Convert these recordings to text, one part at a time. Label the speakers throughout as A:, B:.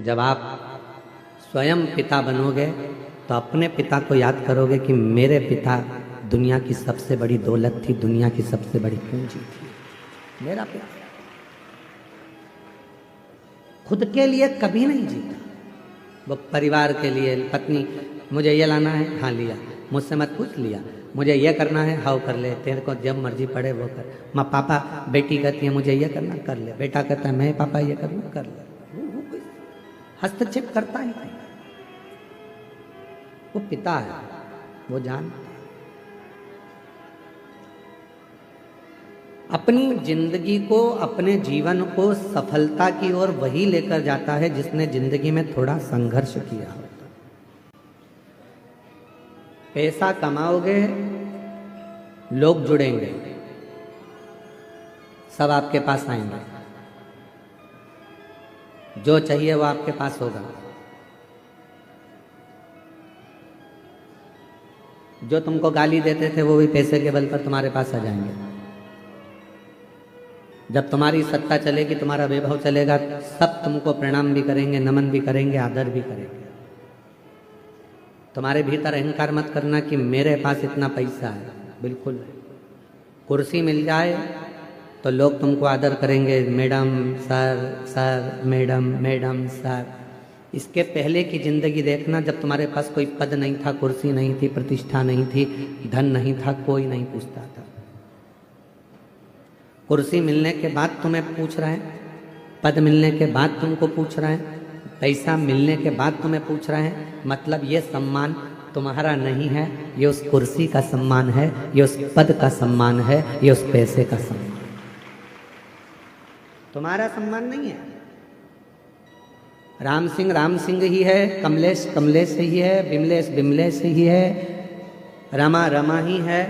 A: जब आप स्वयं पिता बनोगे तो अपने पिता को याद करोगे कि मेरे पिता दुनिया की सबसे बड़ी दौलत थी, दुनिया की सबसे बड़ी पूंजी थी। मेरा पिता खुद के लिए कभी नहीं जीता, वो परिवार के लिए, पत्नी मुझे ये लाना है, हाँ लिया, मुझसे मत पूछ, लिया, मुझे ये करना है, हाँ कर ले, तेरे को जब मर्जी पड़े वो कर। माँ पापा, बेटी कहती है मुझे ये करना, कर ले, बेटा कहता है मैं पापा ये करना, कर ले। वो कोई हस्तक्षेप करता ही नहीं, वो पिता है, वो जान। अपनी जिंदगी को, अपने जीवन को सफलता की ओर वही लेकर जाता है जिसने जिंदगी में थोड़ा संघर्ष किया हो। पैसा कमाओगे, लोग जुड़ेंगे, सब आपके पास आएंगे, जो चाहिए वो आपके पास होगा, जो तुमको गाली देते थे वो भी पैसे के बल पर तुम्हारे पास आ जाएंगे। जब तुम्हारी सत्ता चलेगी, तुम्हारा वैभव चलेगा, सब तुमको प्रणाम भी करेंगे, नमन भी करेंगे, आदर भी करेंगे। तुम्हारे भीतर अहंकार मत करना कि मेरे पास इतना पैसा है, बिल्कुल। कुर्सी मिल जाए तो लोग तुमको आदर करेंगे, madam sir, sir madam, madam sir. इसके पहले की जिंदगी देखना, जब तुम्हारे पास कोई पद नहीं था, कुर्सी नहीं थी, प्रतिष्ठा नहीं थी, धन नहीं था, कोई नहीं पूछता था। कुर्सी मिलने के बाद तुम्हें पूछ रहा है, पद मिलने के बाद तुमको पूछ रहा है, पैसा मिलने के बाद तुम्हें पूछ रहे हैं। मतलब ये सम्मान तुम्हारा नहीं है, ये उस कुर्सी का सम्मान है, ये उस पद का सम्मान है, ये उस पैसे का सम्मान, तुम्हारा सम्मान नहीं है। राम सिंह ही है, कमलेश कमलेश ही है, बिमलेश बिमलेश ही है, रमा रमा ही है,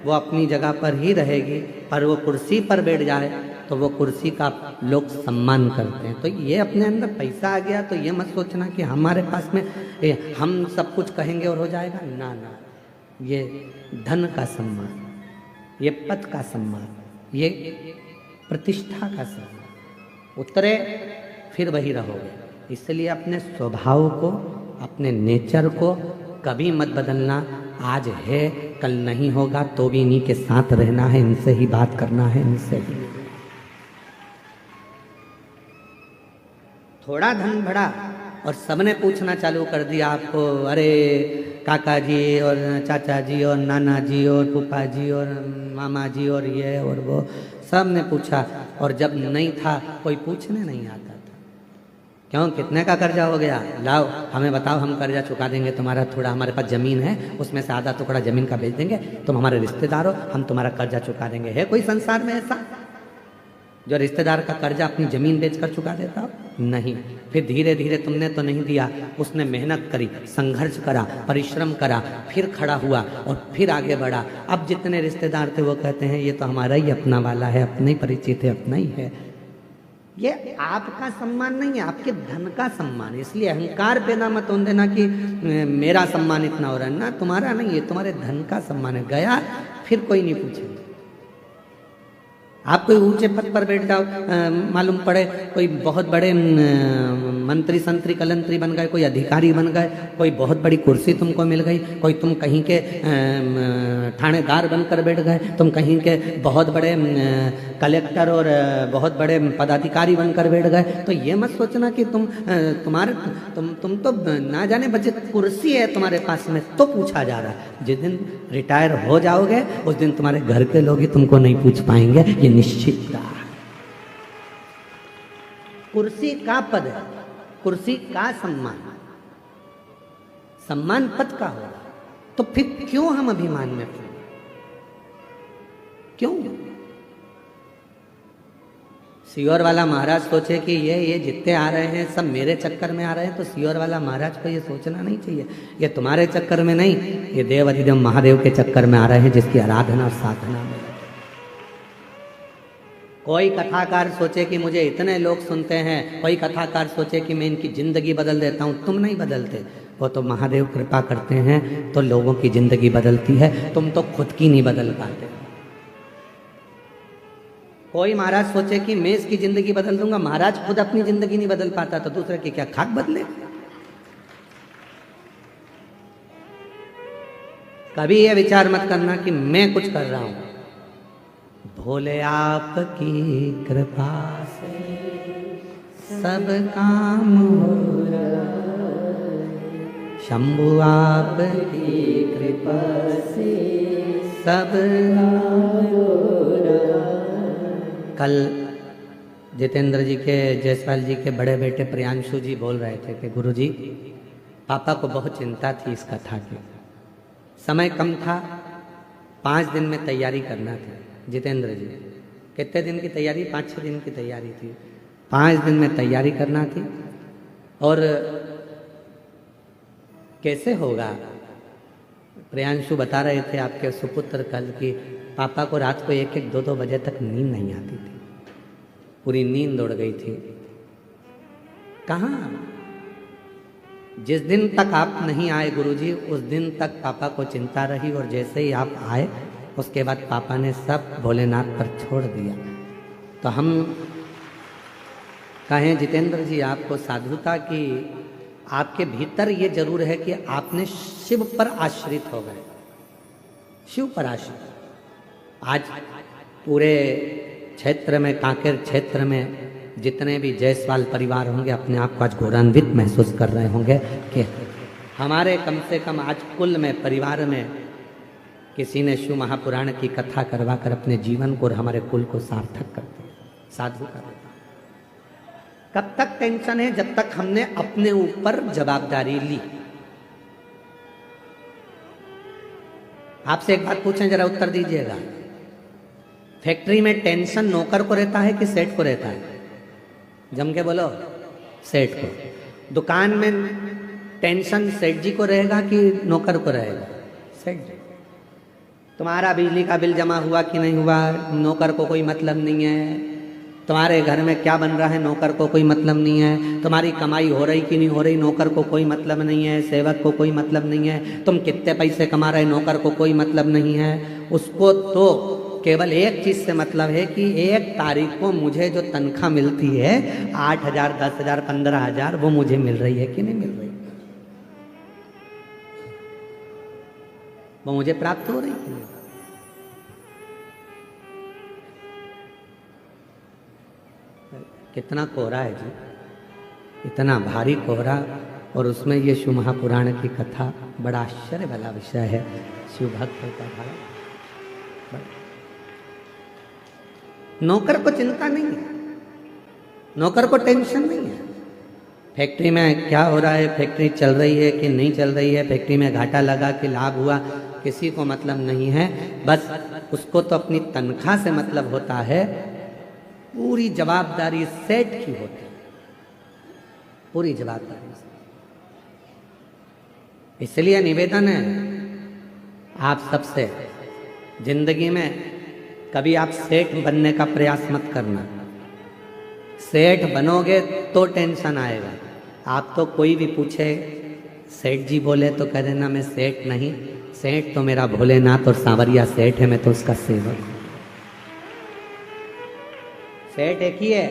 A: वो अपनी जगह पर ही रहेगी। पर वो कुर्सी पर बैठ जाए तो वो कुर्सी का लोग सम्मान करते हैं। तो ये अपने अंदर पैसा आ गया तो ये मत सोचना कि हमारे पास में हम सब कुछ कहेंगे और हो जाएगा, ना ना। ये धन का सम्मान, ये पद का सम्मान, ये प्रतिष्ठा का सम्मान, उतरे फिर वही रहोगे। इसलिए अपने स्वभाव को, अपने नेचर को कभी मत बदलना। आज है, कल नहीं होगा, तो भी इन्हीं के साथ रहना है, इनसे ही बात करना है, इनसे ही। थोड़ा धन बढ़ा और सबने पूछना चालू कर दिया आपको, अरे काका जी और चाचा जी और नाना जी और फूफा जी और मामा जी और ये और वो, सब ने पूछा। और जब नहीं था कोई पूछने नहीं आता था, क्यों कितने का कर्जा हो गया, लाओ हमें बताओ, हम कर्जा चुका देंगे तुम्हारा। थोड़ा हमारे पास जमीन है, उसमें से आधा टुकड़ा जमीन का बेच देंगे, तुम हमारे रिश्तेदार हो, हम तुम्हारा कर्जा चुका देंगे। है कोई संसार में ऐसा जो रिश्तेदार का कर्जा अपनी जमीन बेचकर चुका देता हो? नहीं। फिर धीरे धीरे तुमने तो नहीं दिया, उसने मेहनत करी, संघर्ष करा, परिश्रम करा, फिर खड़ा हुआ और फिर आगे बढ़ा। अब जितने रिश्तेदार थे वो कहते हैं ये तो हमारा ही अपना वाला है, अपने ही परिचित है, अपना ही है। ये आपका सम्मान नहीं है, आपके धन का सम्मान है। इसलिए अहंकार पैदा मत होने देना कि मेरा सम्मान इतना हो रहा है, ना तुम्हारा नहीं है, तुम्हारे धन का सम्मान है। गया फिर कोई नहीं पूछेगा। आप कोई ऊंचे पद पर बैठ जाओ, मालूम पड़े कोई बहुत बड़े मंत्री संतरी कलंतरी बन गए, कोई अधिकारी बन गए, कोई बहुत बड़ी कुर्सी तुमको मिल गई, कोई तुम कहीं के थानेदार बनकर बैठ गए, तुम कहीं के बहुत बड़े कलेक्टर और बहुत बड़े पदाधिकारी बनकर बैठ गए, तो ये मत सोचना कि तुम तो ना जाने बचे कुर्सी है तुम्हारे पास में तो पूछा जा रहा है। जिस दिन रिटायर हो जाओगे उस दिन तुम्हारे घर के लोग ही तुमको नहीं पूछ पाएंगे, ये निश्चित है। कुर्सी का पद है, कुर्सी का सम्मान, सम्मान पद का होगा, तो फिर क्यों हम अभिमान में पड़े? क्यों? सियोर वाला महाराज सोचे कि ये जितने आ रहे हैं सब मेरे चक्कर में आ रहे हैं, तो सियोर वाला महाराज को ये सोचना नहीं चाहिए ये तुम्हारे चक्कर में नहीं, ये देव अधिदेव महादेव के चक्कर में आ रहे हैं, जिसकी आराधना और साधना में। कोई कथाकार सोचे कि मुझे इतने लोग सुनते हैं, कोई कथाकार सोचे कि मैं इनकी जिंदगी बदल देता हूँ, तुम नहीं बदलते। वो तो महादेव कृपा करते हैं तो लोगों की जिंदगी बदलती है, तुम तो खुद की नहीं बदल पाते। कोई महाराज सोचे कि मैं इसकी जिंदगी बदल दूंगा, महाराज खुद अपनी जिंदगी नहीं बदल पाता तो दूसरे की क्या खाक बदले। कभी ये विचार मत करना कि मैं कुछ कर रहा हूं, भोले आपकी कृपा से सब काम हो रहा, शंभु आपकी कृपा से सब काम हो रहा। कल जितेंद्र जी के, जायसवाल जी के बड़े बेटे प्रियांशु जी बोल रहे थे कि गुरुजी पापा को बहुत चिंता थी इस कथा की, समय कम था, 5 दिन में तैयारी करना था। जितेंद्र जी कितने दिन की तैयारी? 5-6 दिन की तैयारी थी, 5 दिन में तैयारी करना थी। और कैसे होगा? प्रियांशु बता रहे थे आपके सुपुत्र कल की पापा को रात को 1-1, 2-2 बजे तक नींद नहीं आती थी, पूरी नींद उड़ गई थी। कहाँ? जिस दिन तक आप नहीं आए गुरुजी, उस दिन तक पापा को चिंता रही, और जैसे ही आप आए उसके बाद पापा ने सब भोलेनाथ पर छोड़ दिया। तो हम कहें जितेंद्र जी आपको साधुता की, आपके भीतर ये जरूर है कि आपने शिव पर आश्रित हो गए, शिव पर आश्रित। आज पूरे क्षेत्र में, कांकेर क्षेत्र में जितने भी जायसवाल परिवार होंगे अपने आप को आज गौरवान्वित महसूस कर रहे होंगे कि हमारे कम से कम आज कुल में, परिवार में किसी ने शिव महापुराण की कथा करवा कर अपने जीवन को और हमारे कुल को सार्थक कर दिया, साधु कर दिया। कब तक टेंशन है? जब तक हमने अपने ऊपर जवाबदारी ली। आपसे एक बात पूछें, जरा उत्तर दीजिएगा। फैक्ट्री में टेंशन नौकर को रहता है कि सेठ को रहता है? जम के बोलो, सेठ को। दुकान में टेंशन सेठ जी को रहेगा कि नौकर को रहेगा? सेठ जी। तुम्हारा बिजली का बिल जमा हुआ कि नहीं हुआ, नौकर को कोई मतलब नहीं है। तुम्हारे घर में क्या बन रहा है, नौकर को कोई मतलब नहीं है। तुम्हारी कमाई हो रही कि नहीं हो रही, नौकर को कोई मतलब नहीं है, सेवक को कोई मतलब नहीं है। तुम कितने पैसे कमा रहे, नौकर को कोई मतलब नहीं है। उसको तो केवल एक चीज से मतलब है कि 1 तारीख को मुझे जो तनख्वाह मिलती है 8,000, 10,000, 15,000, वो मुझे मिल रही है कि नहीं मिल रही, वो मुझे प्राप्त हो रही है। कितना कोहरा है जी, इतना भारी कोहरा, और उसमें ये शिव महापुराण की कथा, बड़ा आश्चर्य वाला विषय है। शिव भक्त का भाव, नौकर को चिंता नहीं है, नौकर को टेंशन नहीं है। फैक्ट्री में क्या हो रहा है, फैक्ट्री चल रही है कि नहीं चल रही है, फैक्ट्री में घाटा लगा कि लाभ हुआ, किसी को मतलब नहीं है। बस उसको तो अपनी तनख्वाह से मतलब होता है। पूरी जवाबदारी सेठ की होती है, पूरी जवाबदारी। इसलिए निवेदन है आप सबसे, जिंदगी में कभी आप सेठ बनने का प्रयास मत करना। सेठ बनोगे तो टेंशन आएगा। आप तो कोई भी पूछे सेठ जी बोले तो कह देना मैं सेठ नहीं, सेठ तो मेरा भोलेनाथ और सांवरिया सेठ है, मैं तो उसका सेवक हूं। सेठ एक ही है,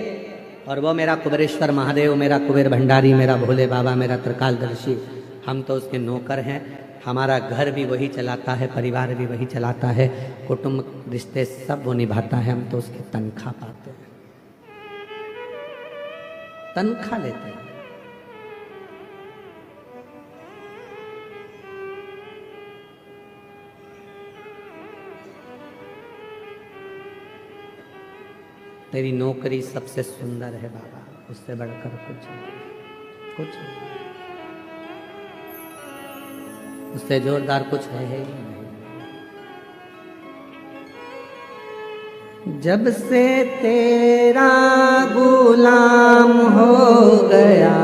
A: और वो मेरा कुबेरेश्वर महादेव, मेरा कुबेर भंडारी, मेरा भोले बाबा, मेरा त्रिकालदर्शी, हम तो उसके नौकर हैं। हमारा घर भी वही चलाता है, परिवार भी वही चलाता है, कुटुंब रिश्ते सब वो निभाता है, हम तो उसकी तनख्वाह पाते हैं, तनख्वाह लेते हैं। तेरी नौकरी सबसे सुंदर है बाबा, उससे बढ़कर कुछ नहीं, उससे जोरदार कुछ है ही नहीं। जब से तेरा गुलाम हो गया,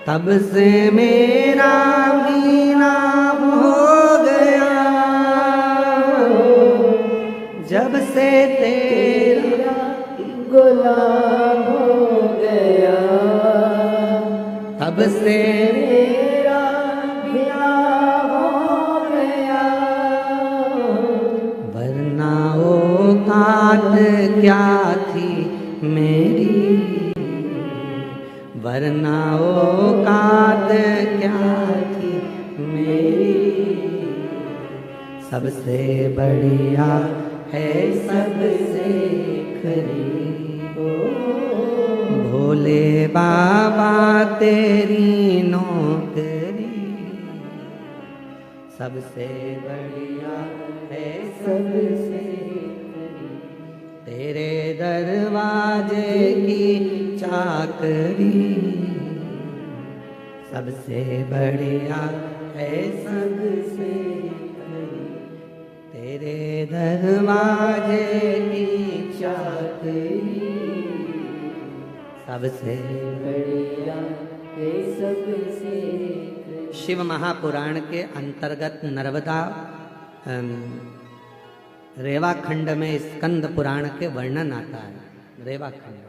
A: तब से मेरा भी नाम हो गया। जब से तेरा गुलाम हो गया, तब से मेरा भी नाम हो गया। वरना ओ औकात क्या थी मेरी, वरना औकात क्या थी मेरी। सबसे बढ़िया है सबसे करीब, भोले बाबा तेरी नौकरी। सबसे बढ़िया है सबसे करीब, तेरे दरवाजे की चाकरी। सबसे बढ़िया है सबसे करीब, तेरे दरवाजे की चाकरी। सबसे बढ़िया है सबसे करीब। शिव महापुराण के अंतर्गत नर्मदा रेवा खंड में स्कंद पुराण के वर्णन आता है। रेवा खंड,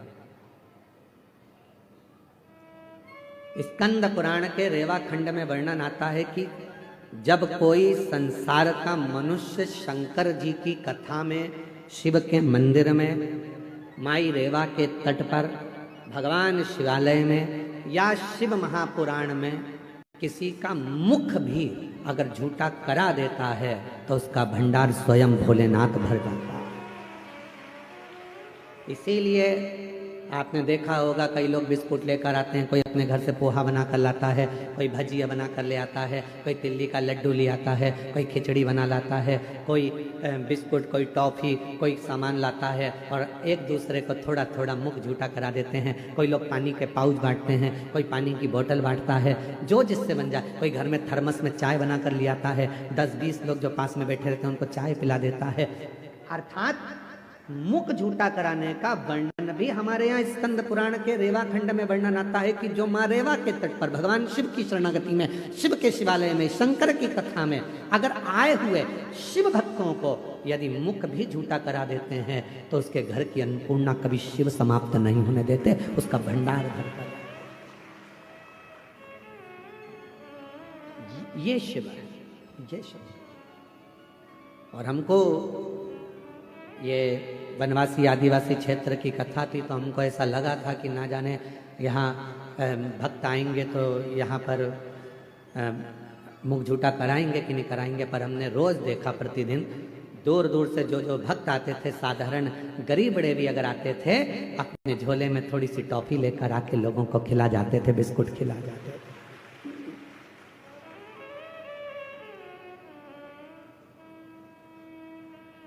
A: स्कंद पुराण के रेवा खंड में वर्णन आता है कि जब कोई संसार का मनुष्य शंकर जी की कथा में शिव के मंदिर में, माई रेवा के तट पर, भगवान शिवालय में या शिव महापुराण में किसी का मुख भी अगर झूठा करा देता है तो उसका भंडार स्वयं भोलेनाथ भर जाता है। इसीलिए आपने देखा होगा कई लोग बिस्कुट लेकर आते हैं, कोई अपने घर से पोहा बना कर लाता है, कोई भजिया बना कर ले आता है, कोई तिल्ली का लड्डू ले आता है, कोई खिचड़ी बना लाता है, कोई बिस्कुट, कोई टॉफ़ी, कोई सामान लाता है और एक दूसरे को थोड़ा थोड़ा मुख झूठा करा देते हैं। कोई लोग पानी के पाउच बांटते हैं, कोई पानी की बोतल बांटता है, जो जिससे बन जाए। कोई घर में थर्मस में चाय बना कर ले आता है, 10-20 लोग जो पास में बैठे रहते हैं उनको चाय पिला देता है। अर्थात मुख झूठा कराने का वर्णन भी हमारे यहाँ स्कंद पुराण के रेवा खंड में वर्णन आता है कि जो माँ रेवा के तट पर भगवान शिव की शरणागति में, शिव के शिवालय में, शंकर की कथा में अगर आए हुए शिव भक्तों को यदि मुख भी झूठा करा देते हैं तो उसके घर की अन्नपूर्णा कभी शिव समाप्त नहीं होने देते, उसका भंडार भरता है। ये शिव है, ये शिव। और हमको ये वनवासी आदिवासी क्षेत्र की कथा थी तो हमको ऐसा लगा था कि ना जाने यहाँ भक्त आएंगे तो यहाँ पर मुख झूठा कराएंगे कि नहीं कराएंगे, पर हमने रोज़ देखा, प्रतिदिन दूर दूर से जो जो भक्त आते थे, साधारण गरीब बड़े भी अगर आते थे, अपने झोले में थोड़ी सी टॉफ़ी लेकर आके लोगों को खिला जाते थे, बिस्कुट खिला जाते थे।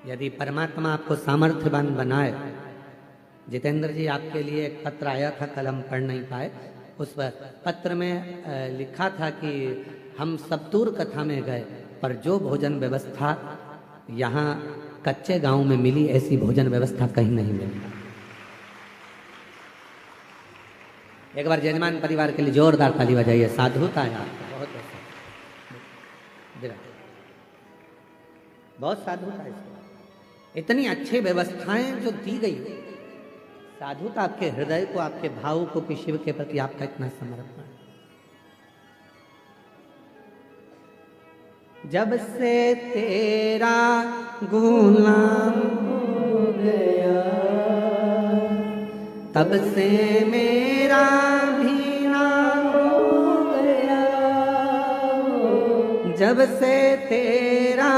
A: यदि परमात्मा आपको सामर्थ्यवान बनाए, जितेंद्र जी आपके लिए एक पत्र आया था, कल हम पढ़ नहीं पाए, उस पत्र में लिखा था कि हम सप्तूर कथा में गए पर जो भोजन व्यवस्था यहाँ कच्चे गांव में मिली, ऐसी भोजन व्यवस्था कहीं नहीं मिली। एक बार जजमान परिवार के लिए जोरदार ताली बजाइए। साधुता है आपको, बहुत साधुता है, इतनी अच्छी व्यवस्थाएं जो दी गई, साधुता आपके हृदय को, आपके भाव को कि शिव के प्रति आपका इतना समर्पण। जब से तेरा गुलाम हो गया, तब से मेरा भी नाम हो गया। जब से तेरा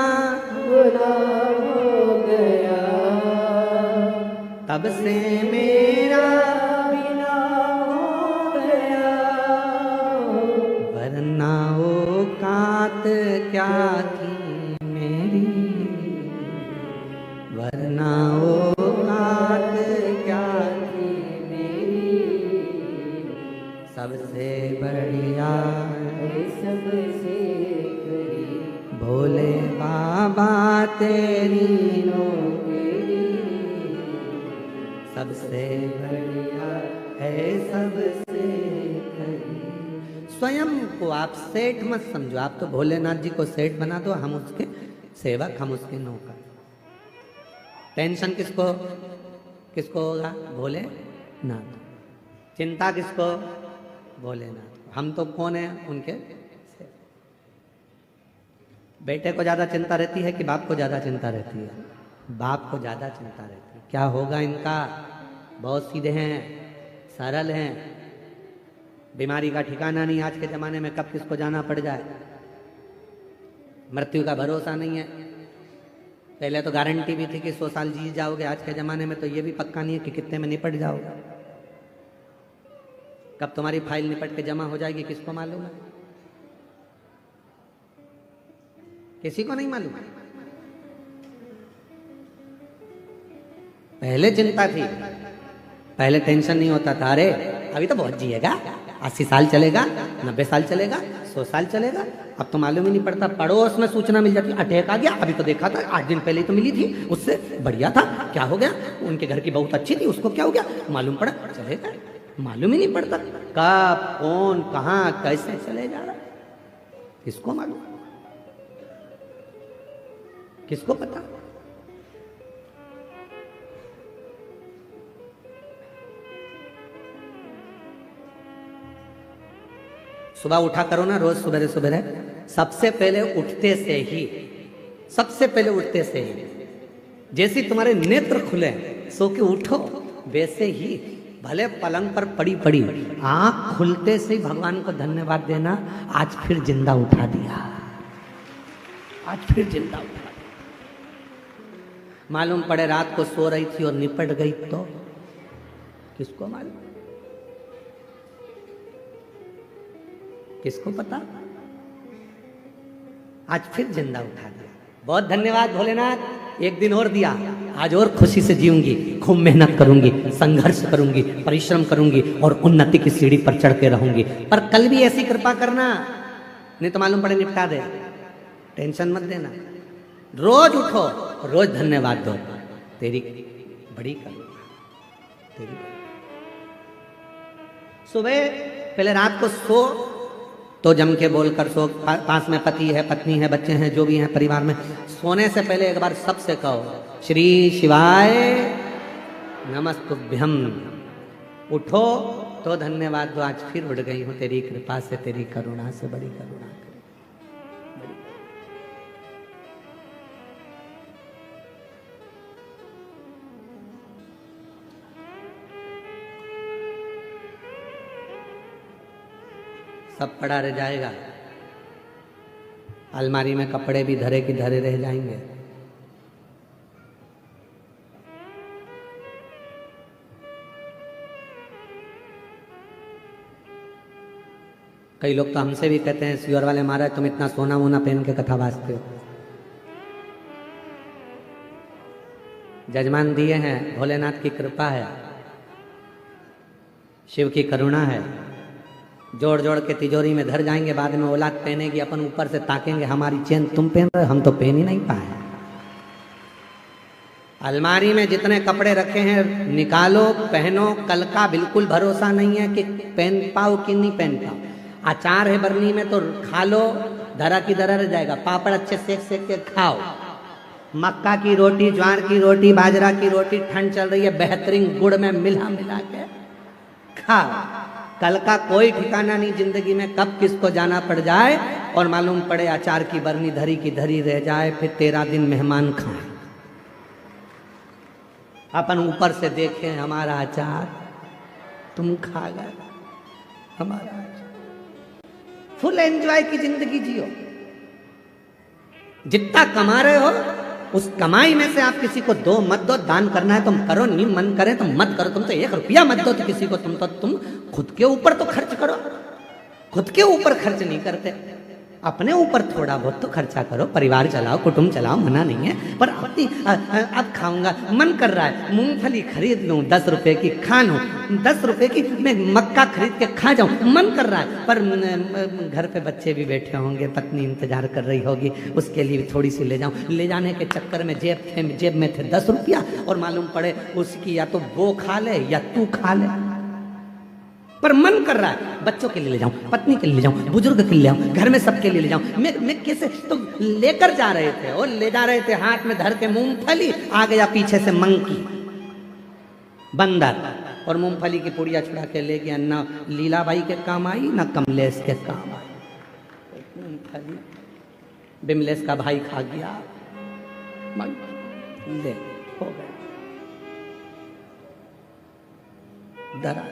A: गुलाम हो गया, तब से मेरा भी नाम हो गया। वरना औकात क्या थी मेरी, वरना औकात क्या थी मेरी। सबसे बढ़िया सबसे करीब, भोले बाबा तेरी नौकरी। सबसे बढ़िया है सबसे करीब। स्वयं को आप सेठ मत समझो, आप तो भोलेनाथ जी को सेठ बना दो, हम उसके सेवक, हम उसके नौकर। टेंशन किसको किसको होगा? भोलेनाथ। चिंता किसको? भोलेनाथ। हम तो कौन है? उनके बेटे को ज्यादा चिंता रहती है कि बाप को ज्यादा चिंता रहती है? बाप को ज़्यादा चिंता रहती है, क्या होगा इनका। बहुत सीधे हैं, सरल हैं, बीमारी का ठिकाना नहीं आज के ज़माने में, कब किसको जाना पड़ जाए। मृत्यु का भरोसा नहीं है। पहले तो गारंटी भी थी कि 100 साल जी जाओगे, आज के ज़माने में तो ये भी पक्का नहीं है कि कितने में निपट जाओगे। कब तुम्हारी फाइल निपट के जमा हो जाएगी किसको मालूम है, किसी को नहीं मालूम। पहले चिंता थी, पहले टेंशन नहीं होता था, अरे अभी तो बहुत जिएगा, 80 साल चलेगा, 90 साल चलेगा, 100 साल चलेगा। अब तो मालूम ही नहीं पड़ता, पड़ोस में सूचना मिल जाती, अटैक आ गया, अभी तो देखा था 8 दिन पहले तो मिली थी, उससे बढ़िया था, क्या हो गया, उनके घर की बहुत अच्छी थी, उसको क्या हो गया, मालूम पड़ा, चलेगा, मालूम ही नहीं पड़ता कब कौन कहाँ कैसे चले जा रहा, किसको मालूम, किसको पता। सुबह उठा करो ना रोज सुबह सुबह, सबसे पहले उठते से ही, सबसे पहले उठते से ही जैसे तुम्हारे नेत्र खुले सो के उठो, वैसे ही भले पलंग पर पड़ी पड़ी आंख खुलते से ही भगवान को धन्यवाद देना, आज फिर जिंदा उठा दिया, आज फिर जिंदा उठा दिया। मालूम पड़े रात को सो रही थी और निपट गई तो किसको मालूम, किसको पता। आज फिर जिंदा उठा दिया, बहुत धन्यवाद भोलेनाथ, एक दिन और दिया, आज और खुशी से जीऊंगी, खूब मेहनत करूंगी, संघर्ष करूंगी, परिश्रम करूंगी और उन्नति की सीढ़ी पर चढ़ के रहूंगी। पर कल भी ऐसी कृपा करना, नहीं तो मालूम पड़े निपटा दे, टेंशन मत देना। रोज उठो, रोज धन्यवाद दो, तेरी बड़ी करुणा, तेरी सुबह पहले रात को सो तो जम के बोलकर सो, पास में पति है, पत्नी है, बच्चे हैं, जो भी हैं परिवार में, सोने से पहले एक बार सबसे कहो श्री शिवाय नमस्तुभ्यम। उठो तो धन्यवाद दो, आज फिर उठ गई हूं तेरी कृपा से, तेरी करुणा से, बड़ी करुणा करी। सब पड़ा रह जाएगा, अलमारी में कपड़े भी धरे की धरे रह जाएंगे। कई लोग तो हमसे भी कहते हैं, सियोर वाले महाराज तुम इतना सोना वोना पहन के कथा वाचते हो। जजमान दिए हैं, भोलेनाथ की कृपा है, शिव की करुणा है, जोड़ जोड़ के तिजोरी में धर जाएंगे, बाद में औलाद पहनेगी, अपन ऊपर से ताकेंगे, हमारी चेन तुम पहन रहे, हम तो पहन ही नहीं पाए। अलमारी में जितने कपड़े रखे हैं निकालो, पहनो, कल का बिल्कुल भरोसा नहीं है कि पहन पाओ कि नहीं पहन पाओ। अचार है बरनी में तो खा लो, धरा की धरा रह जाएगा, पापड़ अच्छे सेक सेक के खाओ, मक्का की रोटी, ज्वार की रोटी, बाजरा की रोटी, ठंड चल रही है, बेहतरीन गुड़ में मिला मिला के खाओ। कल का कोई ठिकाना नहीं जिंदगी में, कब किसको जाना पड़ जाए और मालूम पड़े अचार की बरनी धरी की धरी रह जाए, फिर 13 दिन मेहमान खाए, अपन ऊपर से देखें हमारा अचार तुम खा गए, हमारा अचार। फुल एंजॉय की जिंदगी जियो, जितना कमा रहे हो उस कमाई में से आप किसी को दो मत दो, दान करना है तुम करो, नहीं मन करे तो मत करो, तुम तो 1 रुपया मत दो तो किसी को, तुम खुद के ऊपर तो खर्च करो, खुद के ऊपर खर्च नहीं करते, अपने ऊपर थोड़ा बहुत तो खर्चा करो, परिवार चलाओ, कुटुंब चलाओ, मना नहीं है, पर अपनी अब खाऊंगा, मन कर रहा है मूंगफली खरीद लूं 10 रुपए की, खा लूं 10 रुपए की, मैं मक्का खरीद के खा जाऊं, मन कर रहा है, पर घर पे बच्चे भी बैठे होंगे, पत्नी इंतजार कर रही होगी, उसके लिए थोड़ी सी ले जाऊं, ले जाने के चक्कर में जेब में थे 10 रुपया, और मालूम पड़े उसकी या तो वो खा ले या तू खा ले, पर मन कर रहा है बच्चों के लिए ले जाऊं, पत्नी के लिए ले जाऊं, बुजुर्ग के लिए ले जाऊं, घर में सबके लिए ले जाऊं, मैं कैसे तो लेकर जा रहे थे, और ले जा रहे थे हाथ में धर के मूंगफली, आ गया पीछे से मंकी बंदर और मूंगफली की पुड़िया छुड़ा के ले गया, ना लीलाबाई के काम आई ना कमलेश के काम आई, मूंगफली बिमलेश का भाई खा गया, ले हो गया, डरा।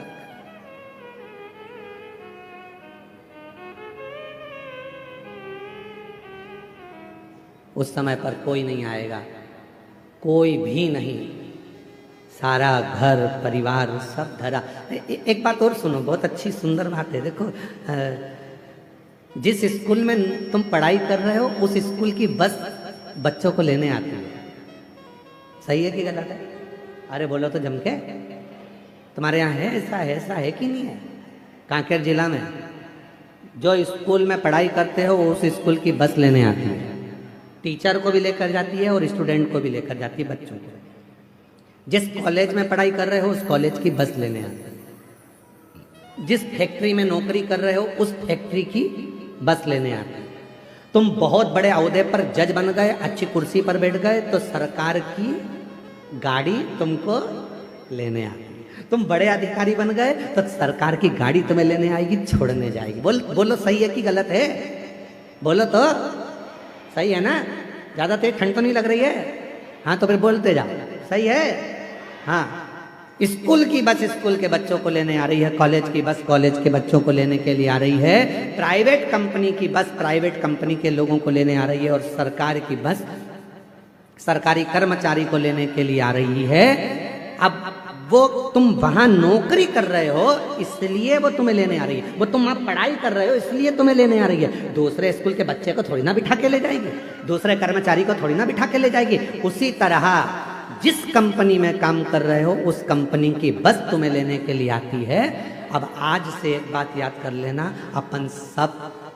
A: उस समय पर कोई नहीं आएगा, कोई भी नहीं, सारा घर परिवार सब धरा। एक बात और सुनो, बहुत अच्छी सुंदर बात है। देखो, जिस स्कूल में तुम पढ़ाई कर रहे हो उस स्कूल की बस बच्चों को लेने आती है। सही है कि गलत है? अरे बोलो तो जम के। तुम्हारे यहाँ है ऐसा? है ऐसा है कि नहीं है? कांकेर जिला में जो स्कूल में पढ़ाई करते हो उस स्कूल की बस लेने आती है, टीचर को भी लेकर जाती है और स्टूडेंट को भी लेकर जाती है, बच्चों को। जिस कॉलेज में पढ़ाई कर रहे हो उस कॉलेज की बस लेने आती है। जिस फैक्ट्री में नौकरी कर रहे हो उस फैक्ट्री की बस लेने आती है। तुम बहुत बड़े ओहदे पर जज बन गए, अच्छी कुर्सी पर बैठ गए, तो सरकार की गाड़ी तुमको लेने आती है। तुम बड़े अधिकारी बन गए तो सरकार की गाड़ी तुम्हें लेने आएगी, छोड़ने जाएगी। बोलो सही है कि गलत है? बोलो तो सही है ना? ज्यादा तेज ठंड तो नहीं लग रही है? हाँ तो फिर बोलते जाओ, सही है? हाँ, स्कूल की बस स्कूल के बच्चों को लेने आ रही है, कॉलेज की बस कॉलेज के बच्चों को लेने के लिए आ रही है, प्राइवेट कंपनी की बस प्राइवेट कंपनी के लोगों को लेने आ रही है, और सरकार की बस सरकारी कर्मचारी को लेने के लिए आ रही है। अब वो तुम वहां नौकरी कर रहे हो इसलिए वो तुम्हें लेने आ रही है, वो तुम वहां पढ़ाई कर रहे हो इसलिए तुम्हें लेने आ रही है। दूसरे स्कूल के बच्चे को थोड़ी ना बिठा के ले जाएगी, दूसरे कर्मचारी को थोड़ी ना बिठा के ले जाएगी। उसी तरह जिस कंपनी में काम कर रहे हो उस कंपनी की बस तुम्हें लेने के लिए आती है। अब आज से एक बात याद कर लेना, अपन सब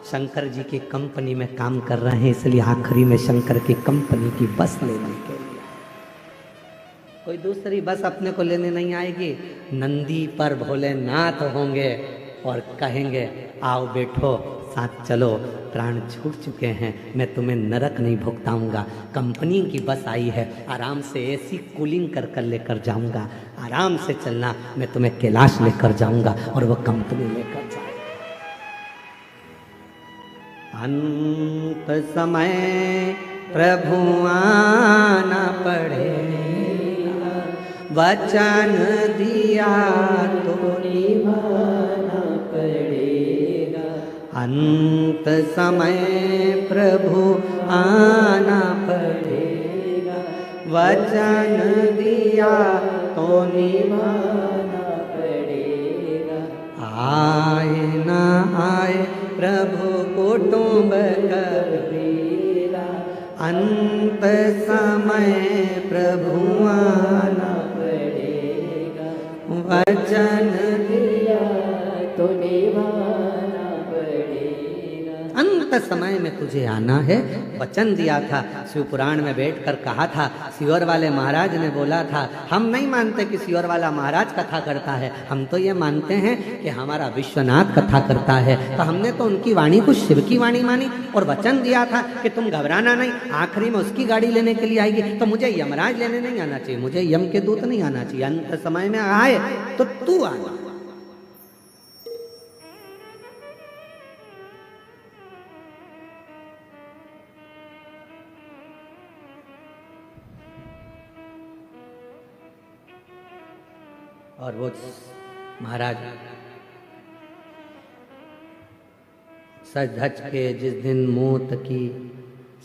A: शंकर जी की कंपनी में काम कर रहे हैं, इसलिए आखिरी में शंकर की कंपनी की बस लेने के लिए। कोई दूसरी बस अपने को लेने नहीं आएगी। नंदी पर भोलेनाथ होंगे और कहेंगे आओ बैठो साथ चलो, प्राण छूट चुके हैं, मैं तुम्हें नरक नहीं भुगताऊंगा। कंपनी की बस आई है, आराम से एसी कूलिंग कर कर लेकर जाऊंगा, आराम से चलना, मैं तुम्हें कैलाश लेकर जाऊंगा और वो कंपनी लेकर जाएगा। अंत समय प्रभु आना पड़ेगा, वचन दिया तो निभाना पड़ेगा। अंत समय प्रभु आना पड़ेगा, वचन दिया तो निभाना पड़ेगा। आए ना आए प्रभु कुटुंब कबीरा, अंत समय प्रभु आना पड़ेगा, वचन दिया तो निभाना पड़ेगा। अंत समय में तुझे आना है, वचन दिया था। शिव पुराण में बैठकर कहा था, सियोर वाले महाराज ने बोला था, हम नहीं मानते कि सियोर वाला महाराज कथा करता है, हम तो ये मानते हैं कि हमारा विश्वनाथ कथा करता है। तो हमने तो उनकी वाणी को शिव की वाणी मानी और वचन दिया था कि तुम घबराना नहीं, आखिरी में उसकी गाड़ी लेने के लिए आएगी। तो मुझे यमराज लेने नहीं आना चाहिए, मुझे यम के दूत नहीं आना चाहिए। अंत समय में आए तो तू आना। और वो महाराज सज धज के जिस दिन मौत की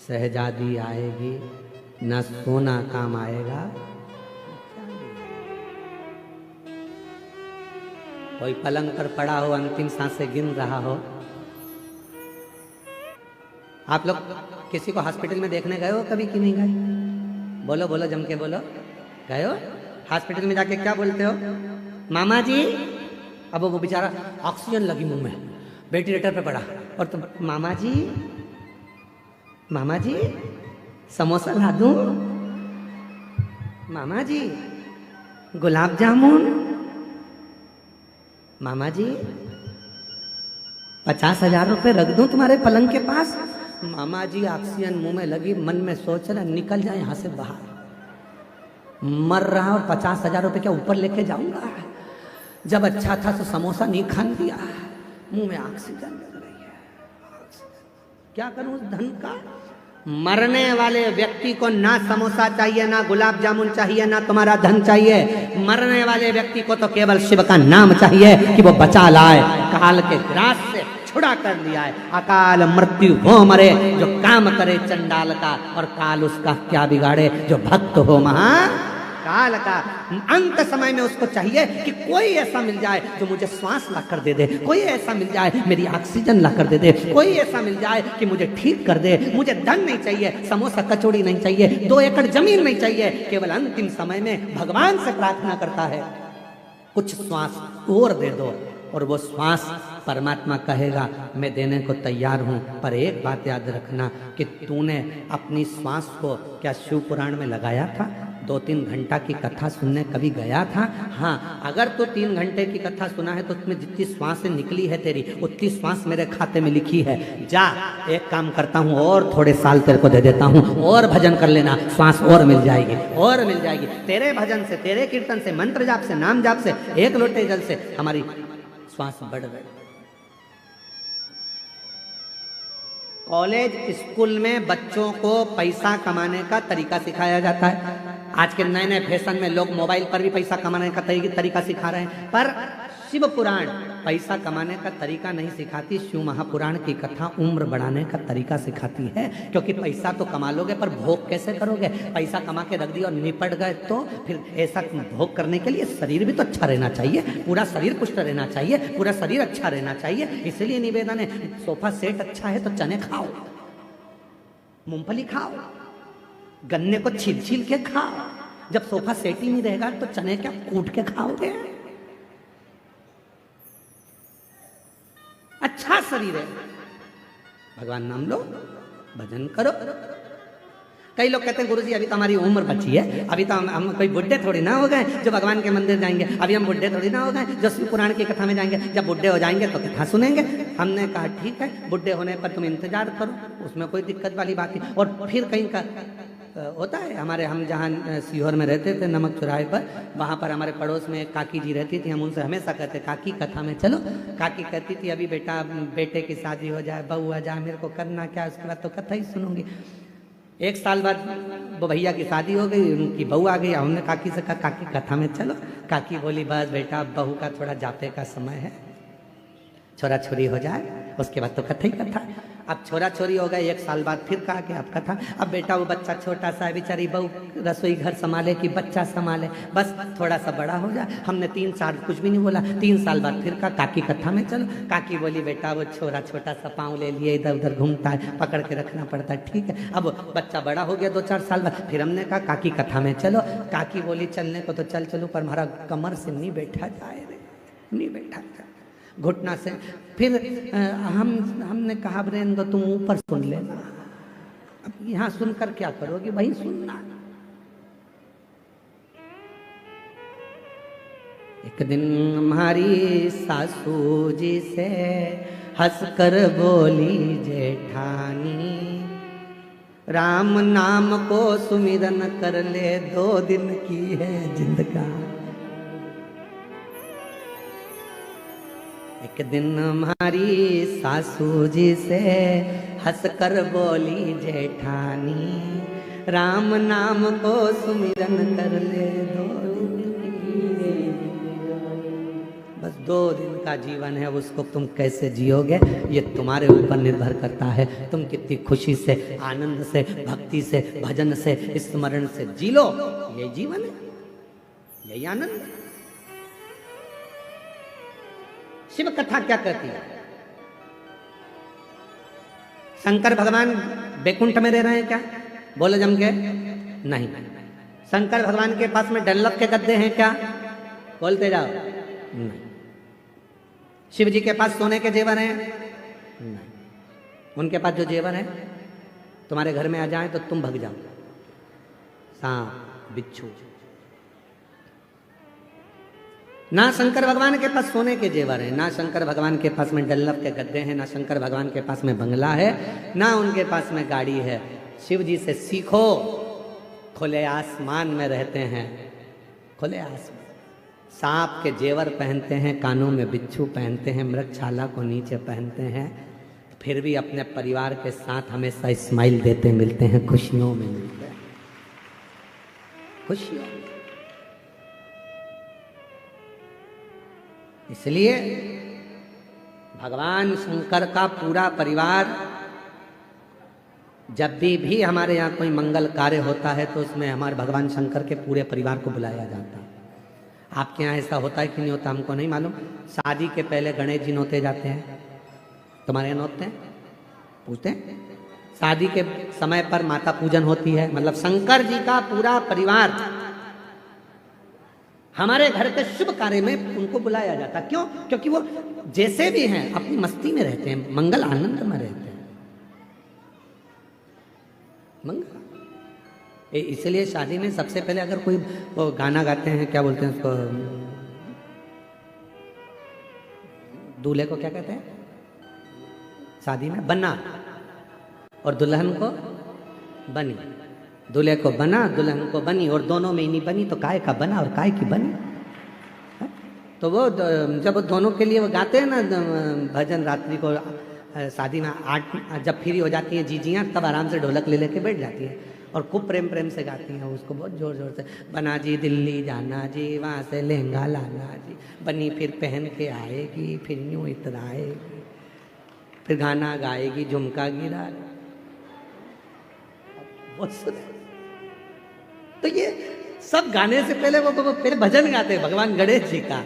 A: शहजादी आएगी, न सोना काम आएगा। कोई पलंग पर पड़ा हो, अंतिम सांसें गिन रहा हो। आप लोग किसी को हॉस्पिटल में देखने गए हो कभी कि नहीं गए? बोलो बोलो, जम के बोलो, गए हो? हॉस्पिटल में जाके क्या बोलते हो? मामा जी। अब वो बेचारा ऑक्सीजन लगी मुंह में, वेंटिलेटर पे पड़ा, और तुम मामा जी, मामा जी समोसा ला दूं, मामा जी गुलाब जामुन, मामा जी 50,000 रुपए रख दूं तुम्हारे पलंग के पास। मामा जी ऑक्सीजन मुंह में लगी, मन में सोच रहा निकल जाए यहाँ से बाहर, मर रहा और 50,000 रुपए क्या ऊपर लेके जाऊंगा? जब अच्छा था तो समोसा नहीं खान दिया, मुंह में ऑक्सीजन लग रही है, क्या करूं उस धन का? मरने वाले व्यक्ति को ना समोसा चाहिए, ना गुलाब जामुन चाहिए, ना तुम्हारा धन चाहिए। मरने वाले व्यक्ति को तो केवल शिव का नाम चाहिए कि वो बचा लाए, काल के ग्रास से छुड़ा कर लिया है। अकाल मृत्यु वो मरे जो काम करे चंडाल का, और काल उसका क्या बिगाड़े जो भक्त हो महाकाल का। अंत समय में उसको चाहिए कि कोई ऐसा मिल जाए जो मुझे श्वास ला कर दे दे, कोई ऐसा मिल जाए मेरी ऑक्सीजन ला कर दे दे, कोई ऐसा मिल जाए कि मुझे ठीक कर दे। मुझे धन नहीं चाहिए, समोसा कचौड़ी नहीं चाहिए, 2 एकड़ जमीन नहीं चाहिए। केवल अंतिम समय में भगवान से प्रार्थना करता है कुछ श्वास और दे दो, और वो श्वास परमात्मा कहेगा मैं देने को तैयार हूं। पर एक बात याद रखना कि तूने अपनी श्वास को क्या शिव पुराण में लगाया था? 2-3 घंटा की कथा सुनने कभी गया था? हाँ, अगर तो 3 घंटे की कथा सुना है तो उसमें जितनी श्वास निकली है तेरी, उतनी श्वास मेरे खाते में लिखी है। जा, एक काम करता हूँ और थोड़े साल तेरे को दे देता हूँ, और भजन कर लेना, श्वास और मिल जाएगी, और मिल जाएगी। तेरे भजन से, तेरे कीर्तन से, मंत्र जाप से, नाम जाप से, 1 लोटे जल से हमारी श्वास बढ़ गई। कॉलेज स्कूल में बच्चों को पैसा कमाने का तरीका सिखाया जाता है। आज के नए नए फैशन में लोग मोबाइल पर भी पैसा कमाने का तरीका सिखा रहे हैं, पर शिव पुराण पैसा कमाने का तरीका नहीं सिखाती। शिव महापुराण की कथा उम्र बढ़ाने का तरीका सिखाती है, क्योंकि पैसा तो कमा लोगे पर भोग कैसे करोगे? पैसा कमा के रख दिया और निपट गए तो फिर ऐसा भोग करने के लिए शरीर भी तो अच्छा रहना चाहिए, पूरा शरीर पुष्ट रहना चाहिए, पूरा शरीर अच्छा रहना चाहिए। इसलिए निवेदन है, सोफा सेट अच्छा है तो चने खाओ, मूंगफली खाओ, गन्ने को छील छील के खाओ। जब सोफा सेट ही नहीं रहेगा तो चने क्या कूट के खाओगे? अच्छा शरीर है, भगवान नाम लो, भजन करो। कई लोग कहते हैं गुरुजी अभी तो हमारी उम्र बची है, अभी तो हम कोई बुढ़े थोड़ी ना हो गए जो भगवान के मंदिर जाएंगे, अभी हम बुढ़े थोड़ी ना हो गए जो शिव पुराण की कथा में जाएंगे। जब बुढ़े हो जाएंगे तो कथा सुनेंगे। हमने कहा ठीक है, बुढ़े होने पर तुम इंतजार करो, उसमें कोई दिक्कत वाली बात नहीं। और फिर कहीं का होता है, हमारे हम जहाँ सीहोर में रहते थे नमक चौराहे पर, वहाँ पर हमारे पड़ोस में एक काकी जी रहती थी। हम उनसे हमेशा कहते काकी कथा में चलो। काकी कहती थी अभी बेटा बेटे की शादी हो जाए, बहू आ जाए, मेरे को करना क्या, उसके बाद तो कथा ही सुनूंगी। 1 साल बाद वो भैया की शादी हो गई, उनकी बहू आ गई। हमने काकी से कहा काकी कथा में चलो। काकी बोली बस बेटा बहू का थोड़ा जाते का समय है, छोरा छोरी हो जाए उसके बाद तो कथा ही कथा। अब छोरा छोरी हो गए, 1 साल बाद फिर कहा कि अब कथा। अब बेटा वो बच्चा छोटा सा है, बेचारी बहू रसोई घर संभाले कि बच्चा संभाले, बस थोड़ा सा बड़ा हो जाए। हमने 3 साल कुछ भी नहीं बोला। 3 साल बाद फिर कहा काकी कथा में चलो। काकी बोली बेटा वो छोरा छोटा सा पाँव ले लिए इधर उधर घूमता है, पकड़ के रखना पड़ता है, ठीक है। अब बच्चा बड़ा हो गया 2-4 साल बाद, फिर हमने कहा काकी कथा में चलो। काकी बोली चलने को तो चल चलो, पर हमारा कमर से नहीं बैठा जाए रे, नहीं बैठा जाए घुटना से। फिर हमने कहा ब्रेंदो तुम ऊपर सुन लेना, अब यहाँ सुनकर क्या करोगे, वहीं सुनना। एक दिन हमारी सासू जी से हंसकर बोली जेठानी, राम नाम को सुमिरन कर ले 2 दिन की है जिंदगानी। एक दिन हमारी सासू जी से हंसकर बोली जेठानी, राम नाम को सुमिरन कर ले 2 दिन की। बस 2 दिन का जीवन है, उसको तुम कैसे जियोगे ये तुम्हारे ऊपर निर्भर करता है। तुम कितनी खुशी से, आनंद से, भक्ति से, भजन से, स्मरण से जी लो, यही जीवन है, यही आनंद है। शिव कथा क्या कहती है? शंकर भगवान बैकुंठ में रह रहे हैं क्या? बोलो जम के नहीं। शंकर भगवान के पास में डनलप के गद्दे हैं क्या? बोलते जाओ नहीं। शिव जी के पास सोने के जेवर हैं? नहीं। उनके पास जो जेवर है तुम्हारे घर में आ जाए तो तुम भग जाओ, सांप बिच्छू। ना शंकर भगवान के पास सोने के जेवर हैं, ना शंकर भगवान के पास में डल्लप के गद्दे हैं, ना शंकर भगवान के पास में बंगला है, ना उनके पास में गाड़ी है। शिव जी से सीखो, खुले आसमान में रहते हैं, खुले आसमान। सांप के जेवर पहनते हैं, कानों में बिच्छू पहनते हैं, मृगछाला को नीचे पहनते हैं, फिर भी अपने परिवार के साथ हमेशा स्माइल देते मिलते हैं, खुशियों में मिलते हैं, खुशियों। इसलिए भगवान शंकर का पूरा परिवार, जब भी हमारे यहाँ कोई मंगल कार्य होता है तो उसमें हमारे भगवान शंकर के पूरे परिवार को बुलाया जाता है। आपके यहाँ ऐसा होता है कि नहीं होता हमको नहीं मालूम। शादी के पहले गणेश जी नोते जाते हैं, तुम्हारे यहाँ नोते हैं? पूछते हैं। शादी के समय पर माता पूजन होती है, मतलब शंकर जी का पूरा परिवार हमारे घर के शुभ कार्य में उनको बुलाया जाता। क्यों? क्योंकि वो जैसे भी हैं अपनी मस्ती में रहते हैं, मंगल आनंद में रहते हैं, मंगल। इसलिए शादी में सबसे पहले अगर कोई वो गाना गाते हैं, क्या बोलते हैं उसको, दूल्हे को क्या कहते हैं शादी में? बना, और दुल्हन को बनी। दूल्हे को बना, दुल्हन को बनी, और दोनों में ही नहीं बनी तो काय का बना और काय की बनी। तो वो जब दोनों के लिए वो गाते हैं ना भजन, रात्रि को शादी में 8 जब फ्री हो जाती हैं जीजियाँ, तब आराम से ढोलक ले लेके बैठ जाती हैं और खूब प्रेम प्रेम से गाती हैं उसको, बहुत जोर जोर से। बना जी दिल्ली जाना जी, वहाँ से लहंगा लाना जी, बनी फिर पहन के आएगी, फिर यूँ इतराएगी, फिर गाना गाएगी, झुमका गिरा। तो ये सब गाने से पहले वो पहले भजन गाते हैं भगवान गणेश जी का।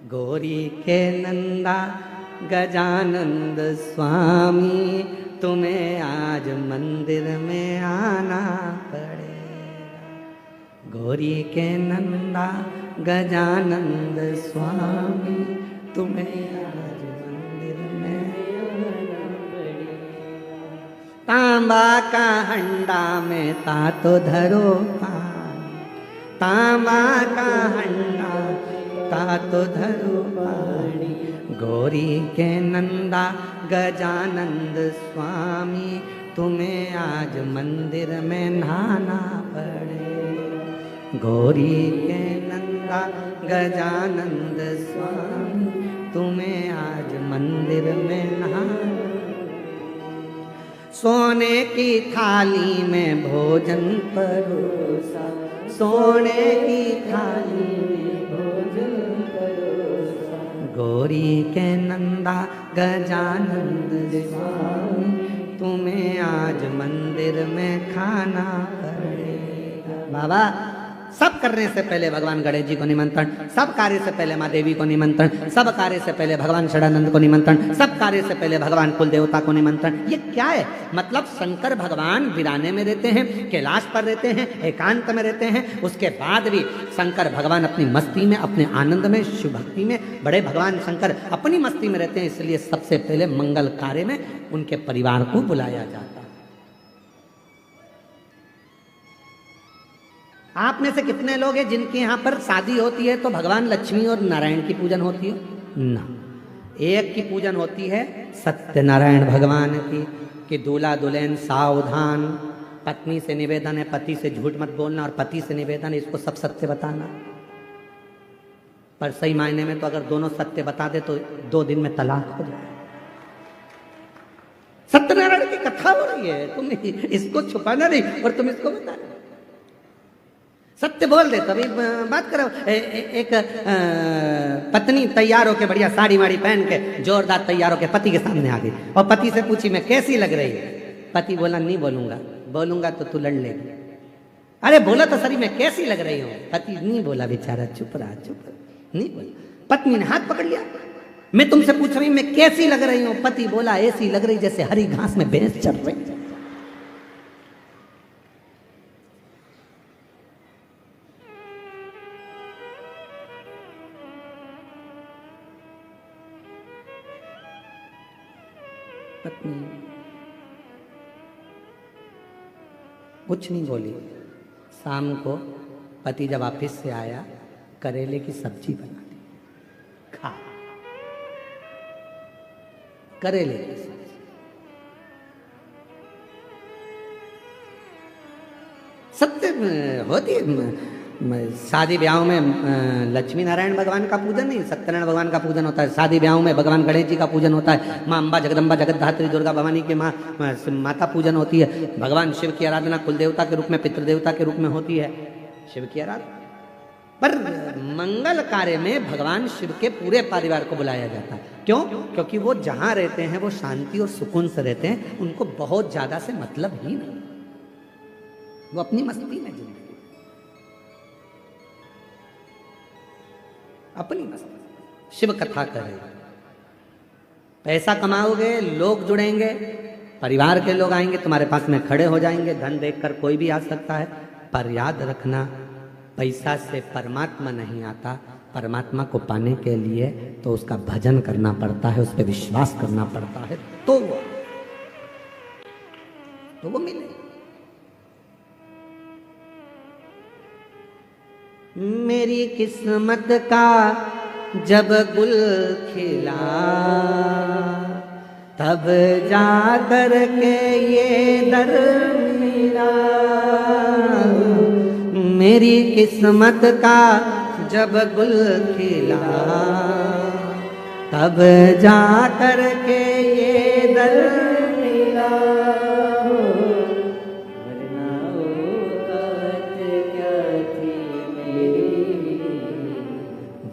A: गौरी के नंदा गजानंद स्वामी, तुम्हें आज मंदिर में आना पड़ेगा। गौरी के नंदा गजानंद स्वामी, तुम्हें आज मंदिर में आना पड़ेगा। तांबा का हंडा में तातो धरो पानी, तांबा का हंडा तातो धरो पानी। गौरी के नंदा गजानंद स्वामी, तुम्हें आज मंदिर में नहाना पड़ेगा। गौरी के नंदा गजानंद स्वामी, तुम्हें आज मंदिर में नहाना। सोने की थाली में भोजन परोसा, सोने की थाली में भोजन परोसा। गौरी के नंदा गजानंद स्वामी, तुम्हें आज मंदिर में खाना पड़ेगा। बाबा, सब करने से पहले भगवान गणेश जी को निमंत्रण, सब कार्य से पहले माँ देवी को निमंत्रण, सब कार्य से पहले भगवान षडानंद को निमंत्रण, सब कार्य से पहले भगवान कुल देवता को निमंत्रण। ये क्या है? मतलब शंकर भगवान वीराने में रहते हैं, कैलाश पर रहते हैं, एकांत में रहते हैं, उसके बाद भी शंकर भगवान अपनी मस्ती में, अपने आनंद में, शिव भक्ति में, बड़े भगवान शंकर अपनी मस्ती में रहते हैं। इसलिए सबसे पहले मंगल कार्य में उनके परिवार को बुलाया जाता है। आप में से कितने लोग हैं जिनके यहाँ पर शादी होती है तो भगवान लक्ष्मी और नारायण की पूजन होती है? ना, एक की पूजन होती है सत्यनारायण भगवान की, कि दूल्हा दुल्हन सावधान, पत्नी से निवेदन है पति से झूठ मत बोलना, और पति से निवेदन है इसको सब सत्य बताना। पर सही मायने में तो अगर दोनों सत्य बता दे तो 2 दिन में तलाक हो जाए। सत्यनारायण की कथा हो रही है, तुम इसको छुपाना नहीं और तुम इसको बताना। सत्य बोल दे तभी बात करो। एक पत्नी तैयार होके बढ़िया साड़ी वाड़ी पहन के जोरदार तैयार होके पति के सामने आ गई और पति से पूछी मैं कैसी लग रही है? पति बोला नहीं बोलूंगा, बोलूंगा तो तू लड़ लेगी। अरे बोला तो सरी मैं कैसी लग रही हूँ? पति नहीं बोला, बेचारा चुप रहा, नहीं बोला। पत्नी ने हाथ पकड़ लिया, मैं तुमसे पूछ रही हूँ मैं कैसी लग रही हूँ? पति बोला ऐसी लग रही जैसे हरी घास में भैंस चल रही। पत्नी कुछ नहीं बोली। शाम को पति जब ऑफिस से आया, करेले की सब्जी बना दी, खा। करेले की सब्जी सत्य होती है। शादी ब्याह में लक्ष्मी नारायण भगवान का पूजन नहीं, सत्यनारायण भगवान का पूजन होता है। शादी ब्याह में भगवान गणेश जी का पूजन होता है। माँ अम्बा जगदम्बा जगतधात्री दुर्गा भवानी के माता पूजन होती है। भगवान शिव की आराधना कुल देवता के रूप में, पितृदेवता के रूप में होती है, शिव की आराधना। पर मंगल कार्य में भगवान शिव के पूरे परिवार को बुलाया जाता है। क्यों? क्योंकि वो जहां रहते हैं वो शांति और सुकून से रहते हैं, उनको बहुत ज्यादा से मतलब ही नहीं, वो अपनी मस्ती में जिंदगी, अपनी मस्ती। शिव कथा करें, पैसा कमाओगे, लोग जुड़ेंगे, परिवार के लोग आएंगे, तुम्हारे पास में खड़े हो जाएंगे, धन देखकर कोई भी आ सकता है। पर याद रखना, पैसा से परमात्मा नहीं आता। परमात्मा को पाने के लिए तो उसका भजन करना पड़ता है, उस पर विश्वास करना पड़ता है, तो वो मिले। मेरी किस्मत का जब गुल खिला, तब जा कर के ये दर मिला। मेरी किस्मत का जब गुल खिला, तब जा कर के ये दर मिला।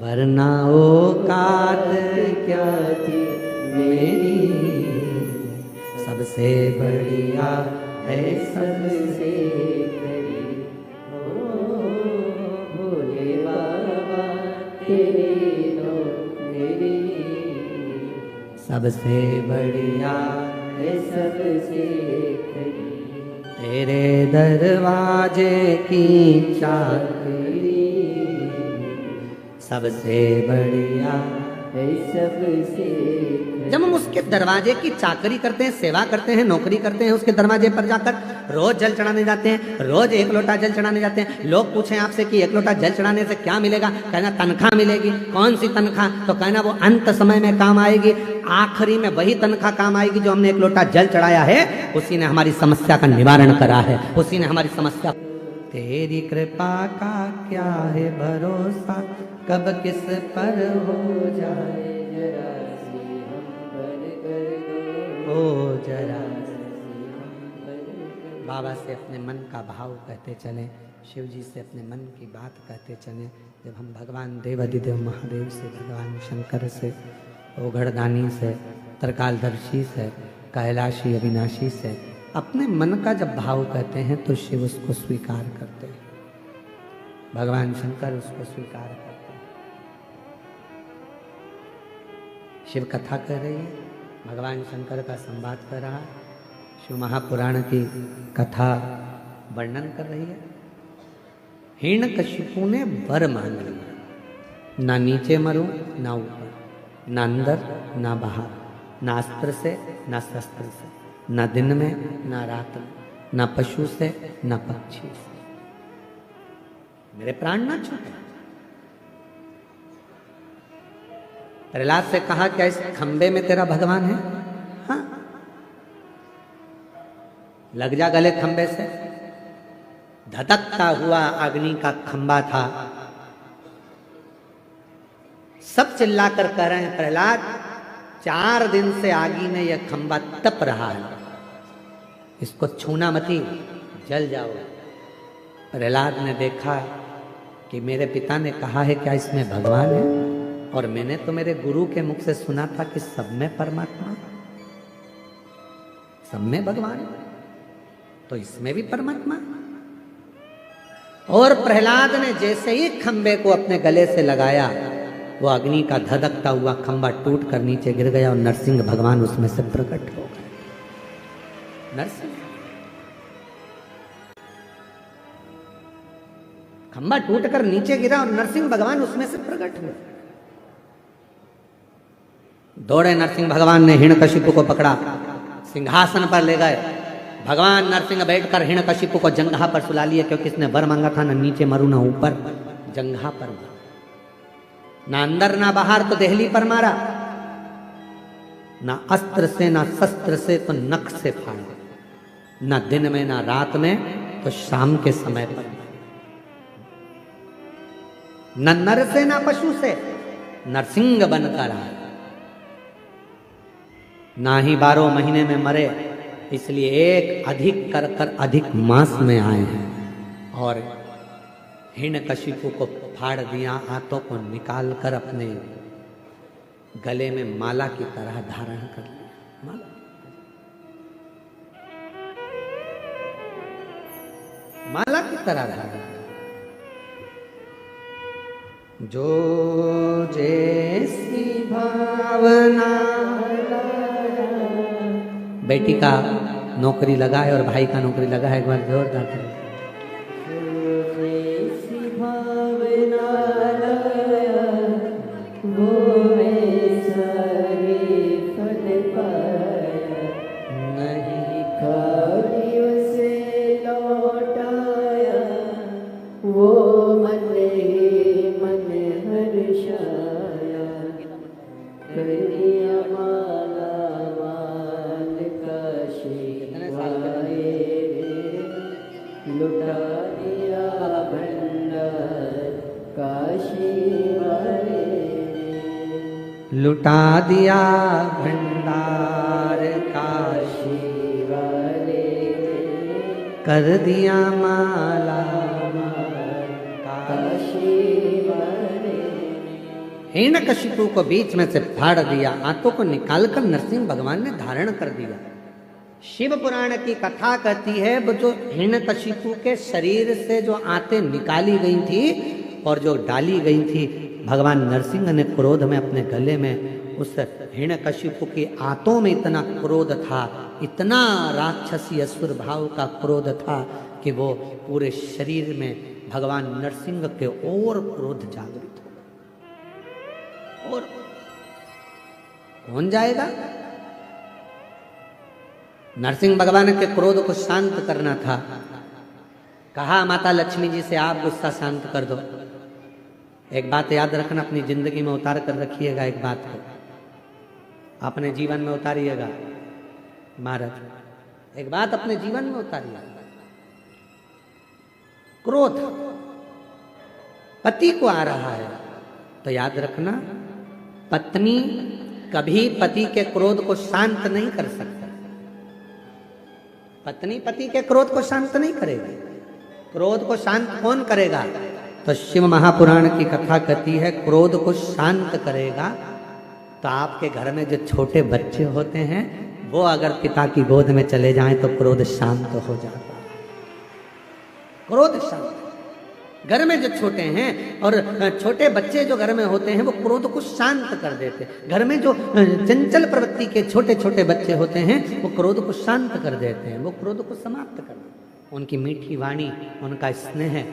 A: वरना औकात क्या थी मेरी, सबसे बढ़िया है सबसे करीब, भोले बाबा तेरी तो मेरी, सबसे बढ़िया है सबसे करीब, तेरे दरवाजे की चाबी सबसे बढ़िया है सबसे। जब हम उसके दरवाजे की चाकरी करते हैं, सेवा करते हैं, नौकरी करते हैं, उसके दरवाजे पर जाकर रोज जल चढ़ाने जाते हैं, रोज एक लोटा जल चढ़ाने जाते हैं। लोग पूछें आपसे कि एक लोटा जल चढ़ाने से क्या मिलेगा? कहना तनख्वाह मिलेगी। कौन सी तनख्वाह? तो कहना वो अंत समय में काम आएगी, आखिरी में वही तनख्वाह काम आएगी जो हमने एक लोटा जल चढ़ाया है, उसी ने हमारी समस्या का निवारण करा है, उसी ने हमारी समस्या। तेरी कृपा का क्या है भरोसा, कब किस पर हो जाए, जरा सी हम पर कर दो, ओ जरा सी हम पर। बाबा से अपने मन का भाव कहते चलें, शिव जी से अपने मन की बात कहते चलें। जब हम भगवान देवाधिदेव महादेव से, भगवान शंकर से, ओघड़दानी से, त्रिकालदर्शी से, कैलाशी अविनाशी से अपने मन का जब भाव कहते हैं तो शिव उसको स्वीकार करते हैं, भगवान शंकर उसको स्वीकार करते हैं। शिव कथा कर रही है, भगवान शंकर का संवाद कर रहा, शिव महापुराण की कथा वर्णन कर रही है। हिरण्यकशिपु ने वर मांग लिया, ना नीचे मरूं ना ऊपर, ना अंदर ना बाहर, ना अस्त्र से ना शस्त्र से, ना दिन में ना रात में, ना पशु से ना पक्षी से, मेरे प्राण ना छूटे। प्रहलाद से कहा क्या इस खंबे में तेरा भगवान है? हाँ, लग जा गले खंबे से। धधकता हुआ अग्नि का खंबा था। सब चिल्लाकर कह रहे हैं प्रहलाद 4 दिन से आगी में यह खंबा तप रहा है, इसको छूना मती, जल जाओ। प्रहलाद ने देखा कि मेरे पिता ने कहा है क्या इसमें भगवान है, और मैंने तो मेरे गुरु के मुख से सुना था कि सब में परमात्मा, सब में भगवान, तो इसमें भी परमात्मा। और प्रहलाद ने जैसे ही खंबे को अपने गले से लगाया, वो अग्नि का धधकता हुआ खंबा टूट कर नीचे गिर गया और नरसिंह भगवान उसमें से प्रकट हो गए। नरसिंह खंबा टूटकर नीचे गिरा और नरसिंह भगवान उसमें से प्रकट हुए। दौड़े नरसिंह भगवान ने हिरण्यकशिपु को पकड़ा, सिंहासन पर ले गए। भगवान नरसिंह बैठकर हिरण्यकशिपु को जंघा पर सुला लिए, क्योंकि इसने वर मांगा था ना नीचे मरू ना ऊपर, जंघा पर मारा, ना अंदर ना बाहर तो देहली पर मारा, ना अस्त्र से ना शस्त्र से तो नख से फाड़ा, ना दिन में ना रात में तो शाम के समय पर। न नर से ना पशु से नरसिंह बनकर आए, ना ही 12 महीने में मरे, इसलिए एक अधिक कर अधिक मास में आए हैं। और हिरण्यकशिपु को फाड़ दिया, हाथों को निकाल कर अपने गले में माला की तरह धारण कर लिया। माला माला की तरह धारण कर, जो जैसी भावना। बेटी का नौकरी लगा है और भाई का नौकरी लगा है, एक बार जोरदार करें। लुटा दिया भंडार काशी वाले, कर दिया माला काशी वाले। हिरण्यकशिपु को बीच में से फाड़ दिया, आंतों को निकालकर नरसिंह भगवान ने धारण कर दिया। शिव पुराण की कथा कहती है वो जो हिरण्यकशिपु के शरीर से जो आंतें निकाली गई थी और जो डाली गई थी, भगवान नरसिंह ने क्रोध में अपने गले में उस हिरण्यकशिपु की आंतों में इतना क्रोध था, इतना राक्षसी असुर भाव का क्रोध था कि वो पूरे शरीर में भगवान नरसिंह के और क्रोध जागृत हो। और कौन जाएगा? नरसिंह भगवान के क्रोध को शांत करना था। कहा माता लक्ष्मी जी से आप गुस्सा शांत कर दो। एक बात याद रखना, अपनी जिंदगी में उतार कर रखिएगा, एक बात को अपने जीवन में उतारिएगा। महाराज एक बात अपने जीवन में उतारिएगा, क्रोध पति को आ रहा है तो याद रखना, पत्नी कभी पति के क्रोध को शांत नहीं कर सकती। पत्नी पति के क्रोध को शांत नहीं करेगी। क्रोध को शांत कौन करेगा? तो शिव महापुराण की कथा कहती है क्रोध को शांत करेगा तो आपके घर में जो छोटे बच्चे होते हैं वो अगर पिता की गोद में चले जाएं तो क्रोध शांत हो जाता है। क्रोध शांत। घर में जो छोटे हैं और छोटे बच्चे जो घर में होते हैं वो क्रोध को शांत कर देते हैं। घर में जो चंचल प्रवृत्ति के छोटे छोटे बच्चे होते हैं वो क्रोध को शांत कर देते हैं, वो क्रोध को समाप्त कर देते हैं। उनकी मीठी वाणी, उनका स्नेह।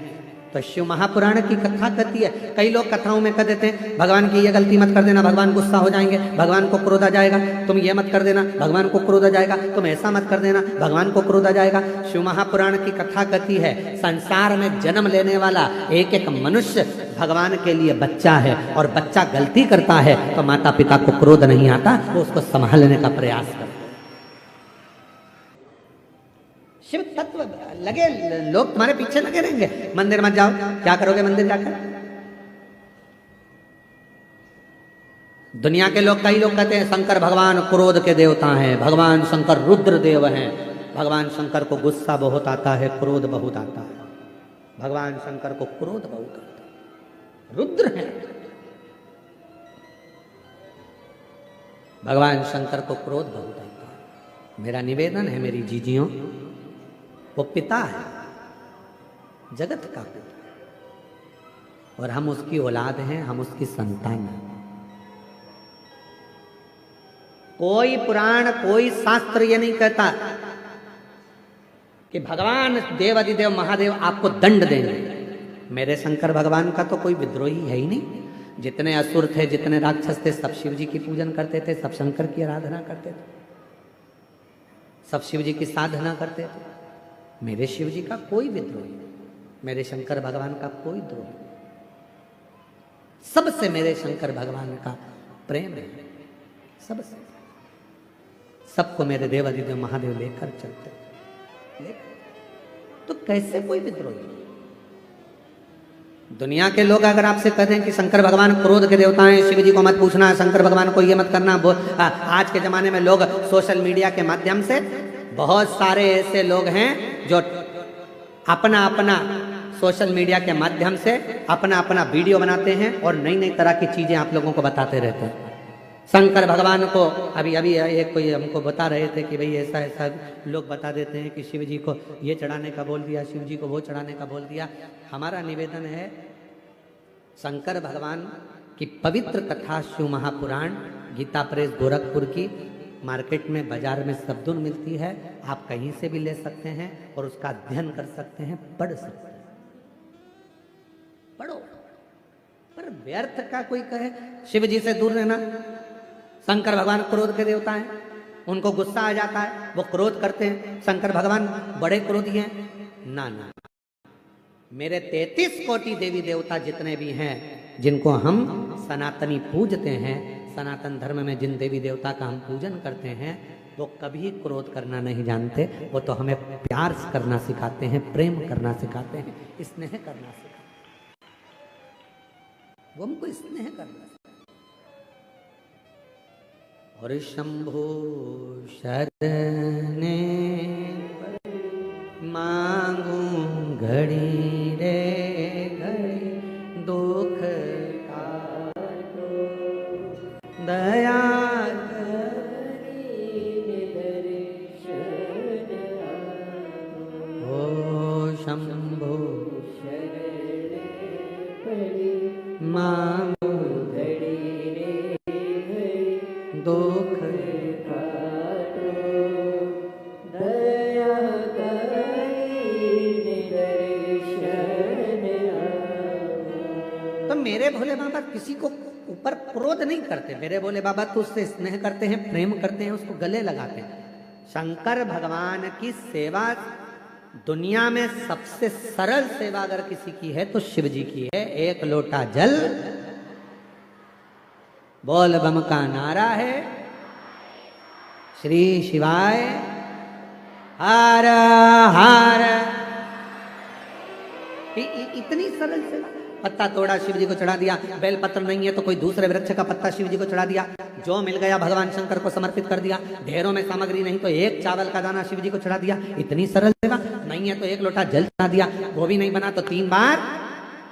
A: तो शिव महापुराण की कथा कहती है, कई लोग कथाओं में कह देते हैं भगवान की ये गलती मत कर देना, भगवान गुस्सा हो जाएंगे, भगवान को क्रोध आ जाएगा, तुम ये मत कर देना, भगवान को क्रोध आ जाएगा, तुम ऐसा मत कर देना, भगवान को क्रोध आ जाएगा। शिव महापुराण की कथा कहती है संसार में जन्म लेने वाला एक एक मनुष्य भगवान के लिए बच्चा है, और बच्चा गलती करता है तो माता पिता को क्रोध नहीं आता, वो उसको संभालने का प्रयास करता है। शिव तत्व लगे, लोग तुम्हारे पीछे लगे रहेंगे, मंदिर मत जाओ, क्या करोगे मंदिर जाकर? दुनिया के लोग, कई लोग कहते हैं शंकर भगवान क्रोध के देवता हैं, भगवान शंकर रुद्र देव हैं, भगवान शंकर को गुस्सा बहुत आता है, क्रोध बहुत आता है, भगवान शंकर को क्रोध बहुत आता है, रुद्र हैं भगवान शंकर को क्रोध बहुत आता है। मेरा निवेदन है मेरी जीजियों, वो पिता है, जगत का पिता, और हम उसकी औलाद हैं, हम उसकी संतान हैं। कोई पुराण, कोई शास्त्र ये नहीं कहता कि भगवान देवाधिदेव महादेव आपको दंड देंगे। मेरे शंकर भगवान का तो कोई विद्रोही है ही नहीं। जितने असुर थे, जितने राक्षस थे, सब शिव जी की पूजन करते थे, सब शंकर की आराधना करते थे, सब शिव जी की साधना करते थे। मेरे शिव जी का कोई विद्रोही नहीं, मेरे शंकर भगवान का कोई द्रोह नहीं, सबसे मेरे शंकर भगवान का प्रेम है, सबसे। सबको मेरे देवाधिदेव महादेव लेकर चलते, लेकर। तो कैसे कोई विद्रोही? दुनिया के लोग अगर आपसे कहते हैं कि शंकर भगवान क्रोध के देवता हैं, शिव जी को मत पूछना, शंकर भगवान को ये मत करना, आज के जमाने में लोग सोशल मीडिया के माध्यम से बहुत सारे ऐसे लोग हैं जो अपना अपना सोशल मीडिया के माध्यम से अपना अपना वीडियो बनाते हैं और नई नई तरह की चीजें आप लोगों को बताते रहते हैं। शंकर भगवान को अभी एक कोई हमको बता रहे थे कि भाई ऐसा ऐसा लोग बता देते हैं कि शिव जी को ये चढ़ाने का बोल दिया, शिव जी को वो चढ़ाने का बोल दिया। हमारा निवेदन है, शंकर भगवान की पवित्र कथा शिव महापुराण गीता प्रेस गोरखपुर की मार्केट में बाजार में सबदुन मिलती है, आप कहीं से भी ले सकते हैं और उसका अध्ययन कर सकते हैं, पढ़ सकते हैं। पढ़ो, पर व्यर्थ का कोई कहे शिव जी से दूर रहना, शंकर भगवान क्रोध के देवता हैं, उनको गुस्सा आ जाता है, वो क्रोध करते हैं, शंकर भगवान बड़े क्रोधी हैं। ना ना, मेरे 33 कोटि देवी देवता जितने भी हैं जिनको हम सनातनी पूजते हैं, सनातन धर्म में जिन देवी देवता का हम पूजन करते हैं, वो कभी क्रोध करना नहीं जानते। वो तो हमें प्यार करना सिखाते हैं, प्रेम करना सिखाते हैं, स्नेह करना सिखाते हैं, वो हमको स्नेह करना। और शंभो शरणे मांगू घड़ी रे घड़ी, दुख काटो दया करी दर्शन आगो। ओ शंभो शरणे मांगू घड़ी रे घड़ी, दुख काटो दया तो मेरे भोले बाबा किसी को ऊपर क्रोध नहीं करते, मेरे भोले बाबा तो उससे स्नेह करते हैं, प्रेम करते हैं, उसको गले लगाते हैं। शंकर भगवान की सेवा दुनिया में सबसे सरल सेवा अगर किसी की है तो शिव जी की है। एक लोटा जल, बोल बम का नारा है, श्री शिवाय हर हर। इतनी सरल सेवा। पत्ता तोड़ा शिव जी को चढ़ा दिया, बेल पत्र नहीं है तो कोई दूसरे वृक्ष का पत्ता शिव जी को चढ़ा दिया, जो मिल गया भगवान शंकर को समर्पित कर दिया। ढेरों में सामग्री नहीं तो एक चावल का दाना शिव जी को चढ़ा दिया। इतनी सरल सेवा। नहीं है तो एक लोटा जल चढ़ा दिया, वो भी नहीं बना तो 3 बार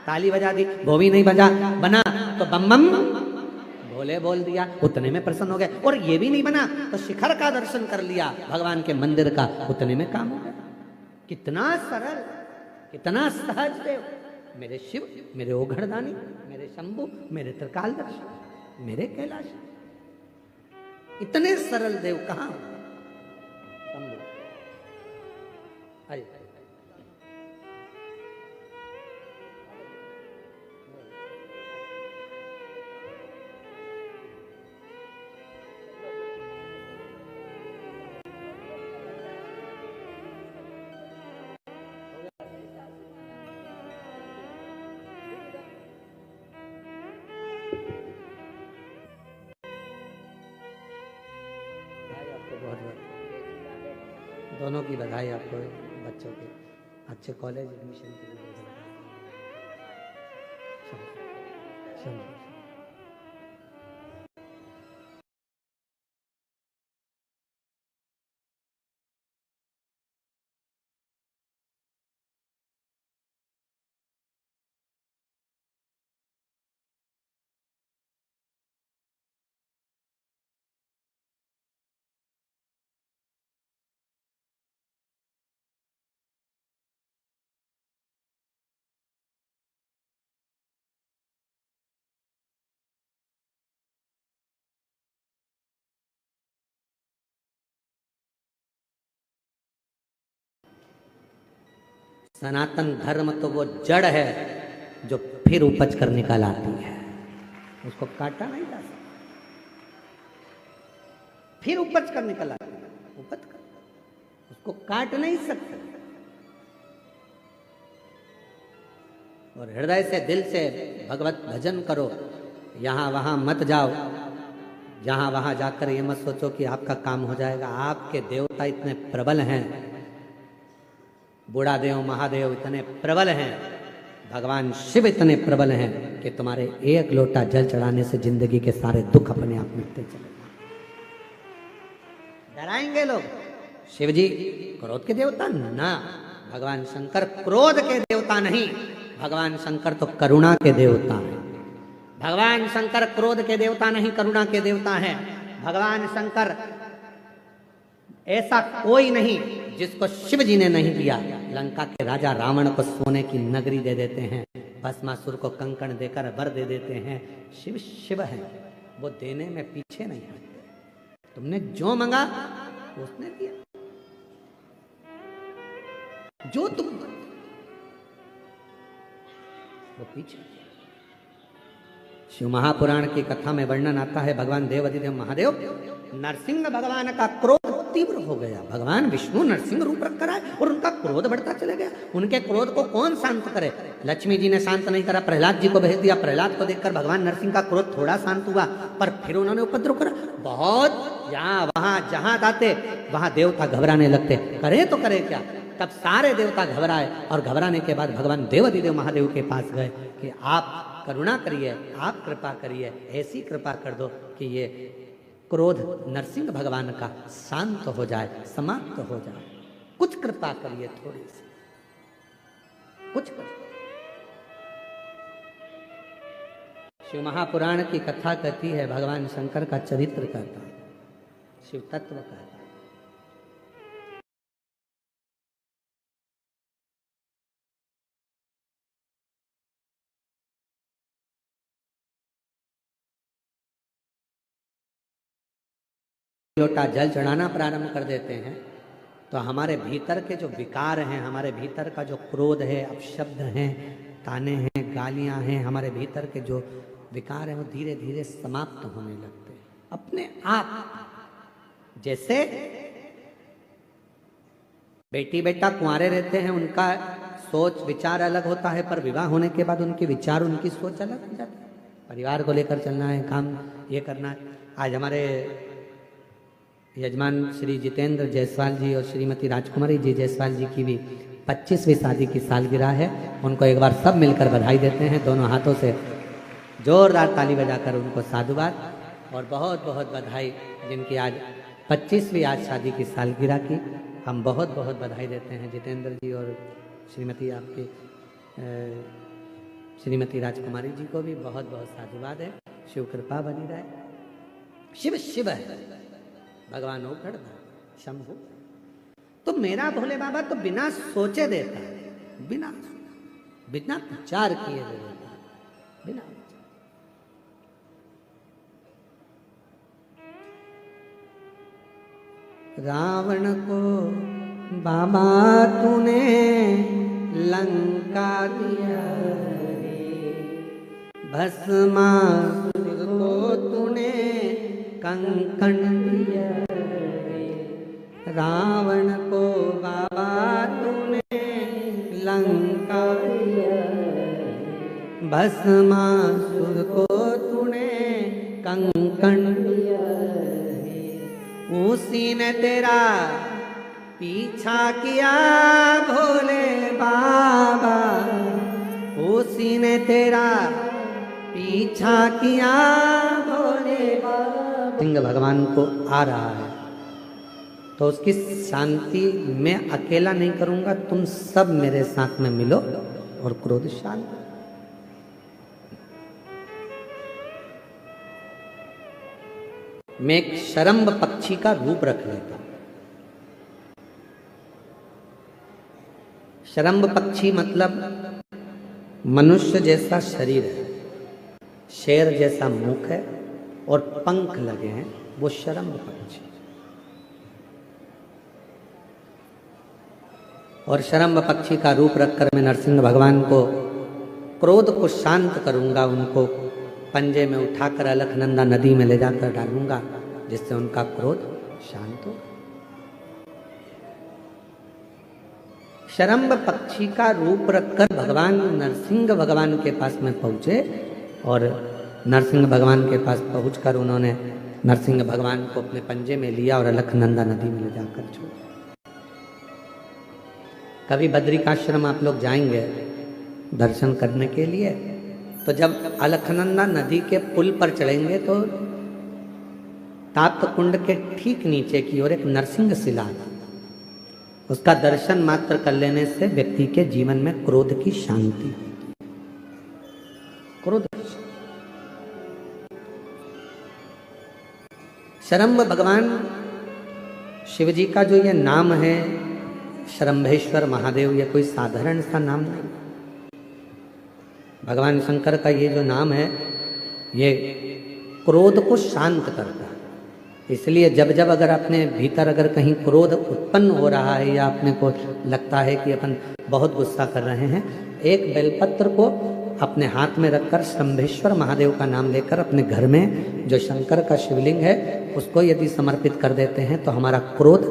A: ताली बजा दी, वो भी नहीं बना तो बम बम भोले बोल दिया, उतने में प्रसन्न हो गए। और ये भी नहीं बना तो शिखर का दर्शन कर लिया भगवान के मंदिर का, उतने में काम हो गया। कितना सरल, कितना सहज देव। मेरे शिव, मेरे ओघड़दानी, मेरे शंभु, मेरे त्रिकालदर्शी, मेरे कैलाश, इतने सरल देव कहाँ? शंभु अरे दोनों की बधाई आपको, बच्चों के अच्छे कॉलेज एडमिशन के लिए। सनातन धर्म तो वो जड़ है जो फिर उपज कर निकल आती है, उसको काटा नहीं जा सकता, फिर उपज कर निकल आती है, उपज कर, उसको काट नहीं सकते। और हृदय से, दिल से भगवत भजन करो, यहाँ वहां मत जाओ, जहां वहां जाकर ये मत सोचो कि आपका काम हो जाएगा। आपके देवता इतने प्रबल हैं, बूढ़ा देव महादेव इतने प्रबल हैं, भगवान शिव इतने प्रबल हैं कि तुम्हारे एक लोटा जल चढ़ाने से जिंदगी के सारे दुख अपने आप मिटते चले। डराएंगे लोग शिव जी क्रोध के देवता ना, भगवान शंकर क्रोध के देवता नहीं, भगवान शंकर तो करुणा के देवता हैं। भगवान शंकर क्रोध के देवता नहीं, करुणा के देवता हैं। भगवान शंकर ऐसा कोई नहीं जिसको शिव जी ने नहीं दिया। लंका के राजा रावण को सोने की नगरी दे देते हैं, भस्मासुर को कंकण देकर वर दे देते हैं। शिव शिव है, वो देने में पीछे नहीं हटते। तुमने जो मांगा उसने दिया, जो तुम वो पीछे। शिव महापुराण की कथा में वर्णन आता है, भगवान देवाधिदेव महादेव नरसिंह भगवान का क्रोध तीव्र हो गया। भगवान विष्णु नरसिंह रूप रख कर आए और उनका क्रोध बढ़ता चले गया। उनके क्रोध को कौन शांत करे? लक्ष्मी जी ने शांत नहीं करा, प्रहलाद जी को भेज दिया। प्रहलाद को देखकर भगवान नरसिंह का क्रोध थोड़ा शांत हुआ, पर फिर उन्होंने उपद्रव करा बहुत। यहाँ वहां जहां जाते वहां देवता घबराने लगते, करे तो करे क्या। तब सारे देवता घबराए और घबराने के बाद भगवान देवाधिदेव महादेव के पास गए कि आप करुणा करिए, आप कृपा करिए, ऐसी कृपा कर दो कि ये क्रोध नरसिंह भगवान का शांत हो जाए, समाप्त हो जाए। कुछ कृपा करिए, थोड़ी सी कुछ करिए। शिव महापुराण की कथा कहती है, भगवान शंकर का चरित्र कहता है, शिव तत्व कहता है। लोटा जल चढ़ाना प्रारंभ कर देते हैं तो हमारे भीतर के जो विकार हैं, हमारे भीतर का जो क्रोध है, अपशब्द हैं, ताने हैं, गालियां हैं, हमारे भीतर के जो विकार हैं वो धीरे धीरे समाप्त होने लगते हैं अपने आप। जैसे बेटी बेटा कुंवारे रहते हैं, उनका सोच विचार अलग होता है, पर विवाह होने के बाद उनके विचार, उनकी सोच अलग हो जाती है। परिवार को लेकर चलना है, काम ये करना है। आज हमारे यजमान श्री जितेंद्र जायसवाल जी और श्रीमती राजकुमारी जी जायसवाल जी की भी 25वीं शादी की सालगिरह है। उनको एक बार सब मिलकर बधाई देते हैं, दोनों हाथों से जोरदार ताली बजाकर उनको साधुवाद और बहुत बहुत बधाई। जिनकी आज 25वीं आज शादी की सालगिरह की, हम बहुत बहुत बधाई देते हैं जितेंद्र जी और श्रीमती आपकी श्रीमती राजकुमारी जी को भी बहुत बहुत साधुवाद है। शिव कृपा बनी रहे। शिव शिव है, भगवान ओखड़ शंभु। तो मेरा भोले बाबा तो बिना सोचे देता है, बिना विचार किए देता है, बिना रावण को बाबा तूने लंका दिया, भस्मासुर को तूने कंकण दिया। रावण को बाबा तूने लंका दिया, भस्मासुर को तूने कंकण दिया। उसी ने तेरा पीछा किया भोले बाबा, उसी ने तेरा पीछा किया भोले बाबा। सिंह भगवान को आ रहा है तो उसकी शांति मैं अकेला नहीं करूंगा, तुम सब मेरे साथ में मिलो और क्रोध शांत। मैं एक शरम्भ पक्षी का रूप रख लेता हूं। शरम्भ पक्षी मतलब मनुष्य जैसा शरीर है, शेर जैसा मुख है और पंख लगे हैं, वो शरम्भ पक्षी। और शरम्भ पक्षी का रूप रखकर मैं नरसिंह भगवान को क्रोध को शांत करूंगा। उनको पंजे में उठाकर अलकनंदा नदी में ले जाकर डालूंगा, जिससे उनका क्रोध शांत हो। शरम्भ पक्षी का रूप रखकर भगवान नरसिंह भगवान के पास में पहुंचे और नरसिंह भगवान के पास पहुंचकर उन्होंने नरसिंह भगवान को अपने पंजे में लिया और अलकनंदा नदी में ले जाकर छोड़ा। कभी बद्रिकाश्रम आप लोग जाएंगे दर्शन करने के लिए। तो जब अलखनंदा नदी के पुल पर चढ़ेंगे तो ताप्त कुंड के ठीक नीचे की ओर एक नरसिंह शिला, उसका दर्शन मात्र कर लेने से व्यक्ति के जीवन में क्रोध की शांति, क्रोध। शरम्भ भगवान शिव जी का जो ये नाम है शरम्भेश्वर महादेव, ये कोई साधारण सा नाम नहीं। भगवान शंकर का ये जो नाम है ये क्रोध को शांत करता है। इसलिए जब जब अगर अपने भीतर अगर कहीं क्रोध उत्पन्न हो रहा है या अपने को लगता है कि अपन बहुत गुस्सा कर रहे हैं, एक बेलपत्र को अपने हाथ में रखकर शंभेश्वर महादेव का नाम लेकर अपने घर में जो शंकर का शिवलिंग है उसको यदि समर्पित कर देते हैं तो हमारा क्रोध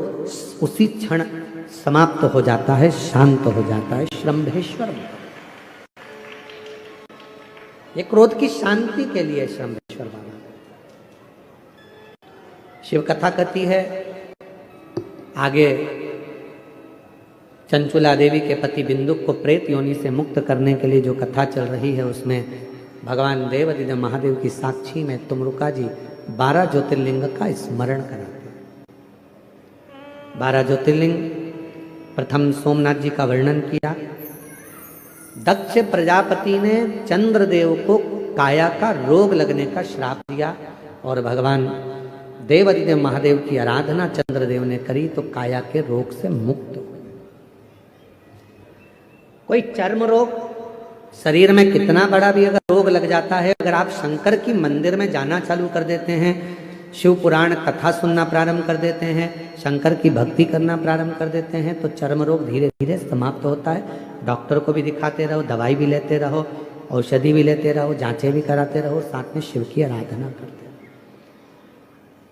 A: उसी क्षण समाप्त हो जाता है, शांत हो जाता है। शंभेश्वर ये क्रोध की शांति के लिए शंभेश्वर बाबा। शिव कथा कहती है आगे चंचुला देवी के पति बिंदुक को प्रेत योनि से मुक्त करने के लिए जो कथा चल रही है उसमें भगवान देवादिदेव महादेव की साक्षी में तुमरुका जी 12 ज्योतिर्लिंग का स्मरण कराते हैं। 12 ज्योतिर्लिंग, प्रथम सोमनाथ जी का वर्णन किया। दक्ष प्रजापति ने चंद्रदेव को काया का रोग लगने का श्राप दिया और भगवान देवादिदेव महादेव की आराधना चंद्रदेव ने करी तो काया के रोग से मुक्त। कोई चर्म रोग, शरीर में कितना बड़ा भी अगर रोग लग जाता है, अगर आप शंकर की मंदिर में जाना चालू कर देते हैं, शिव पुराण कथा सुनना प्रारंभ कर देते हैं, शंकर की भक्ति करना प्रारंभ कर देते हैं तो चर्म रोग धीरे धीरे समाप्त होता है। डॉक्टर को भी दिखाते रहो, दवाई भी लेते रहो, औषधि भी लेते रहो, जांचें भी कराते रहो, साथ में शिव की आराधना करते रहो।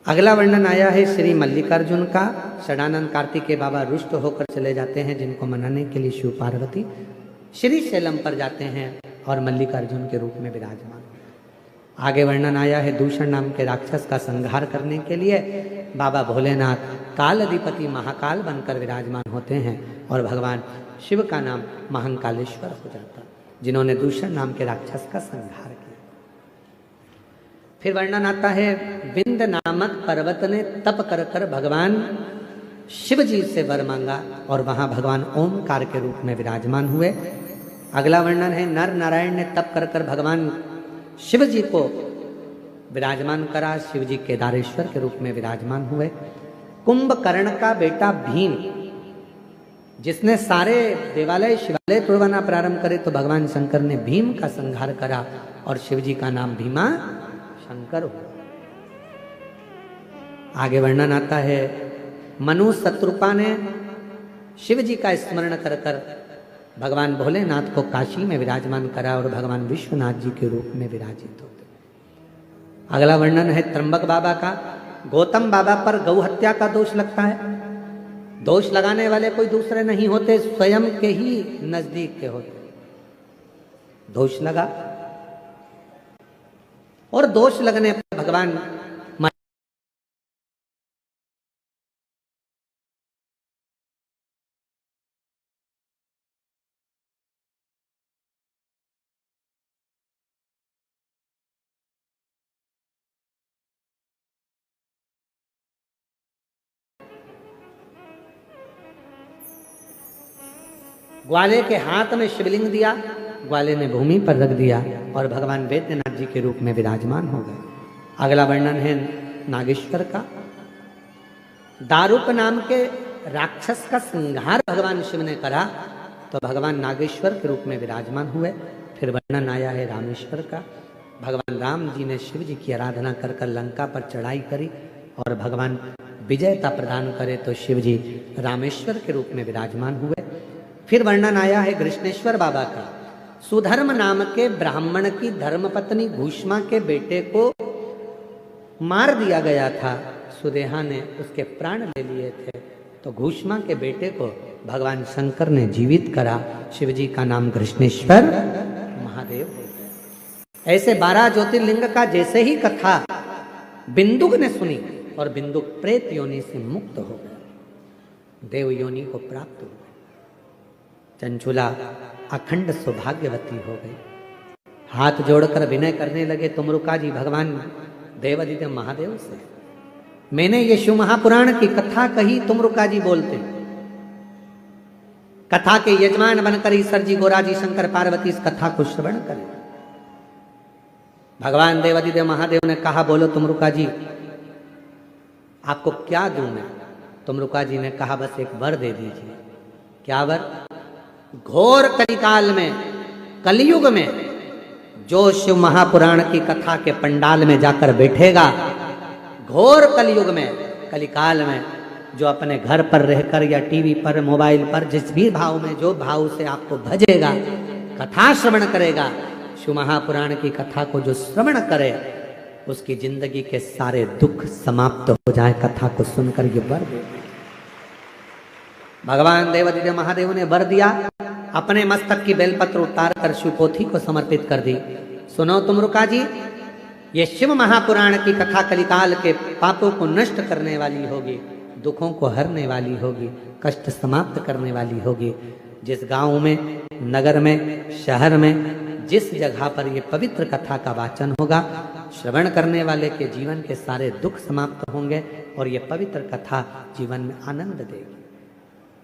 A: अगला वर्णन आया है श्री मल्लिकार्जुन का। षडानंद कार्तिकेय बाबा रुष्ट होकर चले जाते हैं, जिनको मनाने के लिए शिव पार्वती श्री शैलम पर जाते हैं और मल्लिकार्जुन के रूप में विराजमान। आगे वर्णन आया है दूषण नाम के राक्षस का संहार करने के लिए बाबा भोलेनाथ काल अधिपति महाकाल बनकर विराजमान होते हैं और भगवान शिव का नाम महाकालेश्वर हो जाता, जिन्होंने दूषण नाम के राक्षस का संहार किया। फिर वर्णन आता है विंद नामक पर्वत ने तप कर कर भगवान शिव जी से वर मांगा और वहां भगवान ओमकार के रूप में विराजमान हुए। अगला वर्णन है नर नारायण ने तप कर कर भगवान शिव जी को विराजमान करा, शिव जी केदारेश्वर के रूप में विराजमान हुए। कुंभकर्ण का बेटा भीम, जिसने सारे देवालय शिवालय तोड़वाना प्रारंभ करे तो भगवान शंकर ने भीम का संहार करा और शिव जी का नाम भीमा शंकर हो। आगे वर्णन आता है मनु शत्रुपा ने शिव जी का स्मरण कर कर भगवान भोलेनाथ को काशी में विराजमान करा और भगवान विश्वनाथ जी के रूप में विराजित होते। अगला वर्णन है त्र्यंबक बाबा का। गौतम बाबा पर गौ हत्या का दोष लगता है। दोष लगाने वाले कोई दूसरे नहीं होते, स्वयं के ही नजदीक के होते। दोष लगा और दोष लगने पर भगवान ग्वाले के हाथ में शिवलिंग दिया, ग्वाले ने भूमि पर रख दिया और भगवान वैद्यनाथ जी के रूप में विराजमान हो गए। अगला वर्णन है नागेश्वर का। दारूक नाम के राक्षस का संहार भगवान शिव ने करा तो भगवान नागेश्वर के रूप में विराजमान हुए। फिर वर्णन आया है रामेश्वर का। भगवान राम जी ने शिव जी की आराधना कर कर लंका पर चढ़ाई करी और भगवान विजयता प्रदान करे तो शिव जी रामेश्वर के रूप में विराजमान हुए। फिर वर्णन आया है कृष्णेश्वर बाबा का। सुधर्म नाम के ब्राह्मण की धर्मपत्नी भूष्मा के बेटे को मार दिया गया था, सुदेहा ने उसके प्राण ले लिए थे तो घूष्मा के बेटे को भगवान शंकर ने जीवित करा। शिव जी का नाम कृष्णेश्वर महादेव हो गया। ऐसे 12 ज्योतिर्लिंग का जैसे ही कथा बिंदुक ने सुनी और बिंदुक प्रेत योनि से मुक्त हो गया, देव योनि को प्राप्त हो गया। चंचुला अखंड सौभाग्यवती हो गई। हाथ जोड़कर विनय करने लगे तुमरुका जी भगवान देवादिदेव महादेव से, मैंने ये शिव महापुराण की कथा कही, तुमरुका जी बोलते। कथा के यजमान बनकर ईश्वर जी गोरा जी शंकर पार्वती इस कथा को श्रवण करें। भगवान देवादिदेव महादेव ने कहा, बोलो तुमरुका जी आपको क्या दूं मैं? तुमरुका जी ने कहा, बस एक वर दे दीजिए। क्या वर? घोर कलिकाल में, कलयुग में जो शिव महापुराण की कथा के पंडाल में जाकर बैठेगा, घोर कलयुग में, कलिकाल में, जो अपने घर पर रहकर या टीवी पर, मोबाइल पर, जिस भी भाव में, जो भाव से आपको भजेगा, कथा श्रवण करेगा, शिव महापुराण की कथा को जो श्रवण करे, उसकी जिंदगी के सारे दुख समाप्त हो जाए। कथा को सुनकर ये वर दे। भगवान देवादिदेव महादेव ने वर दिया, अपने मस्तक की बेलपत्र उतार कर शिवपोथी को समर्पित कर दी। सुनो तुमरुका जी, ये शिव महापुराण की कथा कलिकाल के पापों को नष्ट करने वाली होगी, दुखों को हरने वाली होगी, कष्ट समाप्त करने वाली होगी। जिस गांव में, नगर में, शहर में, जिस जगह पर ये पवित्र कथा का वाचन होगा, श्रवण करने वाले के जीवन के सारे दुख समाप्त होंगे और ये पवित्र कथा जीवन में आनंद देगी।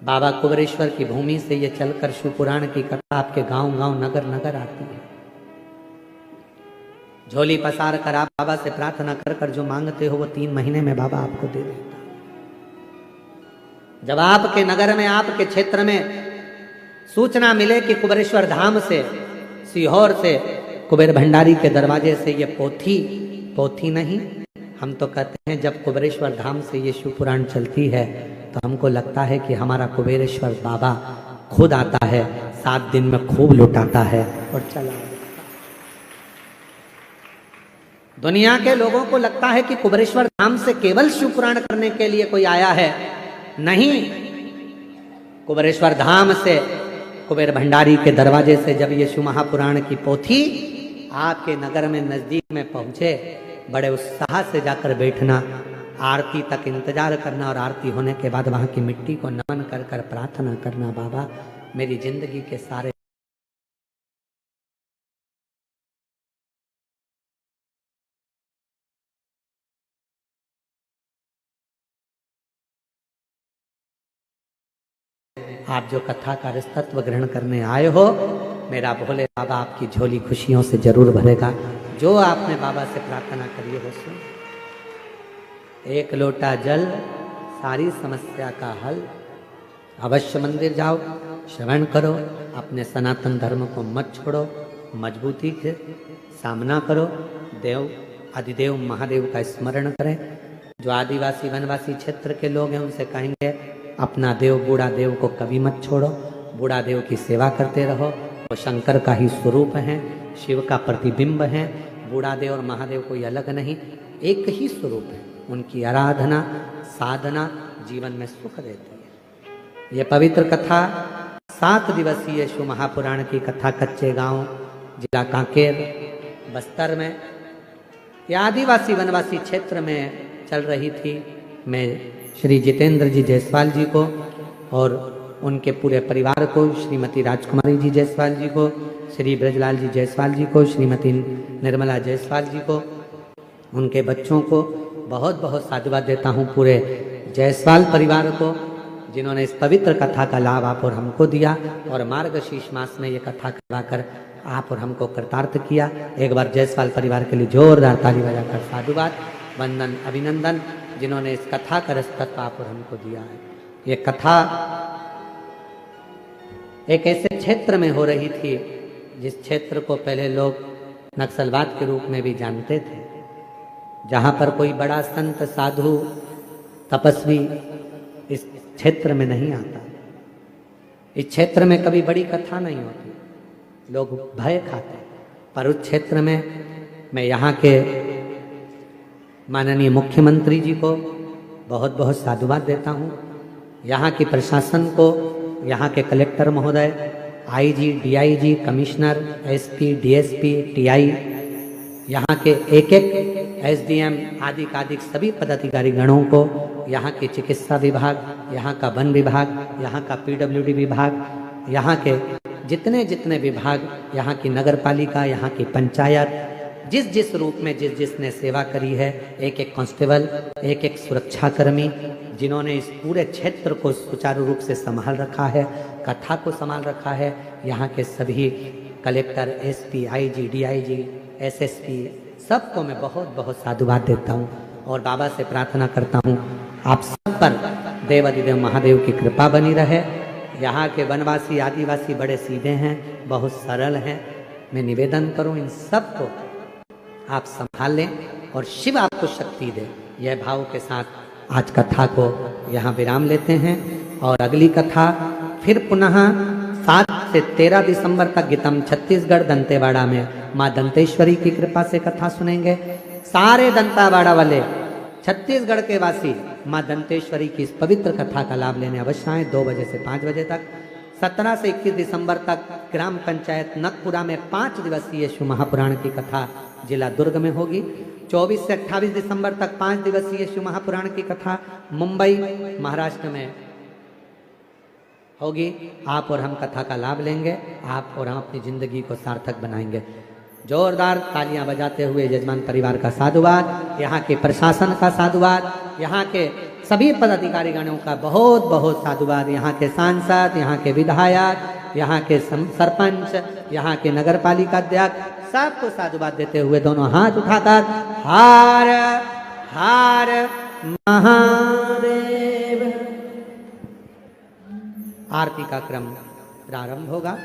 A: बाबा कुबेरेश्वर की भूमि से ये चलकर शिव पुराण की कथा आपके गांव गांव, नगर नगर आती है। झोली पसार कर आप बाबा से प्रार्थना कर कर जो मांगते हो वो 3 महीने में बाबा आपको दे देता। जब आपके नगर में, आपके क्षेत्र में सूचना मिले कि कुबेरेश्वर धाम से, सीहोर से, कुबेर भंडारी के दरवाजे से ये पोथी नहीं, हम तो कहते हैं जब कुबेरेश्वर धाम से ये शिव पुराण चलती है तो हमको लगता है कि हमारा कुबेरेश्वर बाबा खुद आता है, 7 दिन में खूब लुटाता है और चला। दुनिया के लोगों को लगता है कि कुबेरेश्वर धाम से केवल शिव पुराण करने के लिए कोई आया है। नहीं, कुबेरेश्वर धाम से, कुबेर भंडारी के दरवाजे से जब ये शिव महापुराण की पोथी आपके नगर में नजदीक में पहुंचे, बड़े उत्साह से जाकर बैठना, आरती तक इंतजार करना और आरती होने के बाद वहां की मिट्टी को नमन कर कर प्रार्थना करना, बाबा मेरी जिंदगी के सारे आप जो कथा का रसतत्व ग्रहण करने आए हो, मेरा भोले बाबा आपकी झोली खुशियों से जरूर भरेगा। जो आपने बाबा से प्रार्थना करी हो सुन। एक लोटा जल, सारी समस्या का हल। अवश्य मंदिर जाओ, श्रवण करो, अपने सनातन धर्म को मत छोड़ो, मजबूती से सामना करो, देव आदिदेव महादेव का स्मरण करें। जो आदिवासी वनवासी क्षेत्र के लोग हैं उनसे कहेंगे अपना देव बूढ़ा देव को कभी मत छोड़ो, बूढ़ा देव की सेवा करते रहो। वो शंकर का ही स्वरूप है, शिव का प्रतिबिंब है। बूढ़ा देव और महादेव कोई अलग नहीं, एक ही स्वरूप है। उनकी आराधना साधना जीवन में सुख देती है। ये पवित्र कथा 7 दिवसीय शिव महापुराण की कथा कच्चे गांव, जिला कांकेर, बस्तर में, या आदिवासी वनवासी क्षेत्र में चल रही थी। मैं श्री जितेंद्र जी जायसवाल जी को और उनके पूरे परिवार को, श्रीमती राजकुमारी जी जायसवाल जी को, श्री ब्रजलाल जी जायसवाल जी को, श्रीमती निर्मला जायसवाल जी को, उनके बच्चों को बहुत बहुत साधुवाद देता हूँ। पूरे जायसवाल परिवार को जिन्होंने इस पवित्र कथा का लाभ आप और हमको दिया और मार्गशीर्ष मास में ये कथा करवाकर आप और हमको कृतार्थ किया। एक बार जायसवाल परिवार के लिए जोरदार ताली बजाकर साधुवाद, वंदन, अभिनंदन, जिन्होंने इस कथा का रसतत्व आप और हमको दिया है। ये कथा एक ऐसे क्षेत्र में हो रही थी जिस क्षेत्र को पहले लोग नक्सलवाद के रूप में भी जानते थे, जहां पर कोई बड़ा संत, साधु, तपस्वी इस क्षेत्र में नहीं आता। इस क्षेत्र में कभी बड़ी कथा नहीं होती, लोग भय खाते। पर उस क्षेत्र में मैं यहाँ के माननीय मुख्यमंत्री जी को बहुत बहुत साधुवाद देता हूँ, यहाँ के प्रशासन को, यहाँ के कलेक्टर महोदय, IG, DIG, commissioner, SP, DSP, TI, यहाँ के एक एक एसडीएम आदि आदि सभी पदाधिकारी गणों को, यहाँ के चिकित्सा विभाग, यहाँ का वन विभाग, यहाँ का पीडब्ल्यूडी विभाग, यहाँ के जितने जितने विभाग, यहाँ की नगर पालिका, यहाँ की पंचायत, जिस जिस रूप में जिस जिसने सेवा करी है, एक एक कांस्टेबल, एक एक सुरक्षाकर्मी, जिन्होंने इस पूरे क्षेत्र को सुचारू रूप से संभाल रखा है, कथा को संभाल रखा है, यहाँ के सभी collector, SP, IG, DIG, SSP, सबको मैं बहुत बहुत साधुवाद देता हूँ और बाबा से प्रार्थना करता हूँ आप सब पर देवाधिदेव महादेव की कृपा बनी रहे। यहाँ के वनवासी आदिवासी बड़े सीधे हैं, बहुत सरल हैं। मैं निवेदन करूँ इन सब को आप संभाल लें और शिव आपको शक्ति दे। यह भाव के साथ आज कथा को यहाँ विराम लेते हैं और अगली कथा फिर पुनः 7 से 13 दिसंबर तक गीतम छत्तीसगढ़ दंतेवाड़ा में माँ दंतेश्वरी की कृपा से कथा सुनेंगे। सारे दंतेवाड़ा वाले छत्तीसगढ़ के वासी माँ दंतेश्वरी की इस पवित्र कथा का लाभ लेने अवश्य आए 2 बजे से 5 बजे तक। 17 से 21 दिसंबर तक ग्राम पंचायत नकपुरा में 5 दिवसीय शिव महापुराण की कथा जिला दुर्ग में होगी। 24 से 28 दिसंबर तक 5 दिवसीय शिव महापुराण की कथा मुंबई महाराष्ट्र में होगी। आप और हम कथा का लाभ लेंगे, आप और हम अपनी जिंदगी को सार्थक बनाएंगे। जोरदार तालियां बजाते हुए यजमान परिवार का साधुवाद, यहाँ के प्रशासन का साधुवाद, यहाँ के सभी पदाधिकारी गणों का बहुत बहुत साधुवाद, यहाँ के सांसद, यहाँ के विधायक, यहाँ के सरपंच, यहाँ के नगर पालिका अध्यक्ष, सबको साधुवाद देते हुए दोनों हाथ उठाकर हर हर महादेव। आरती का क्रम प्रारंभ होगा।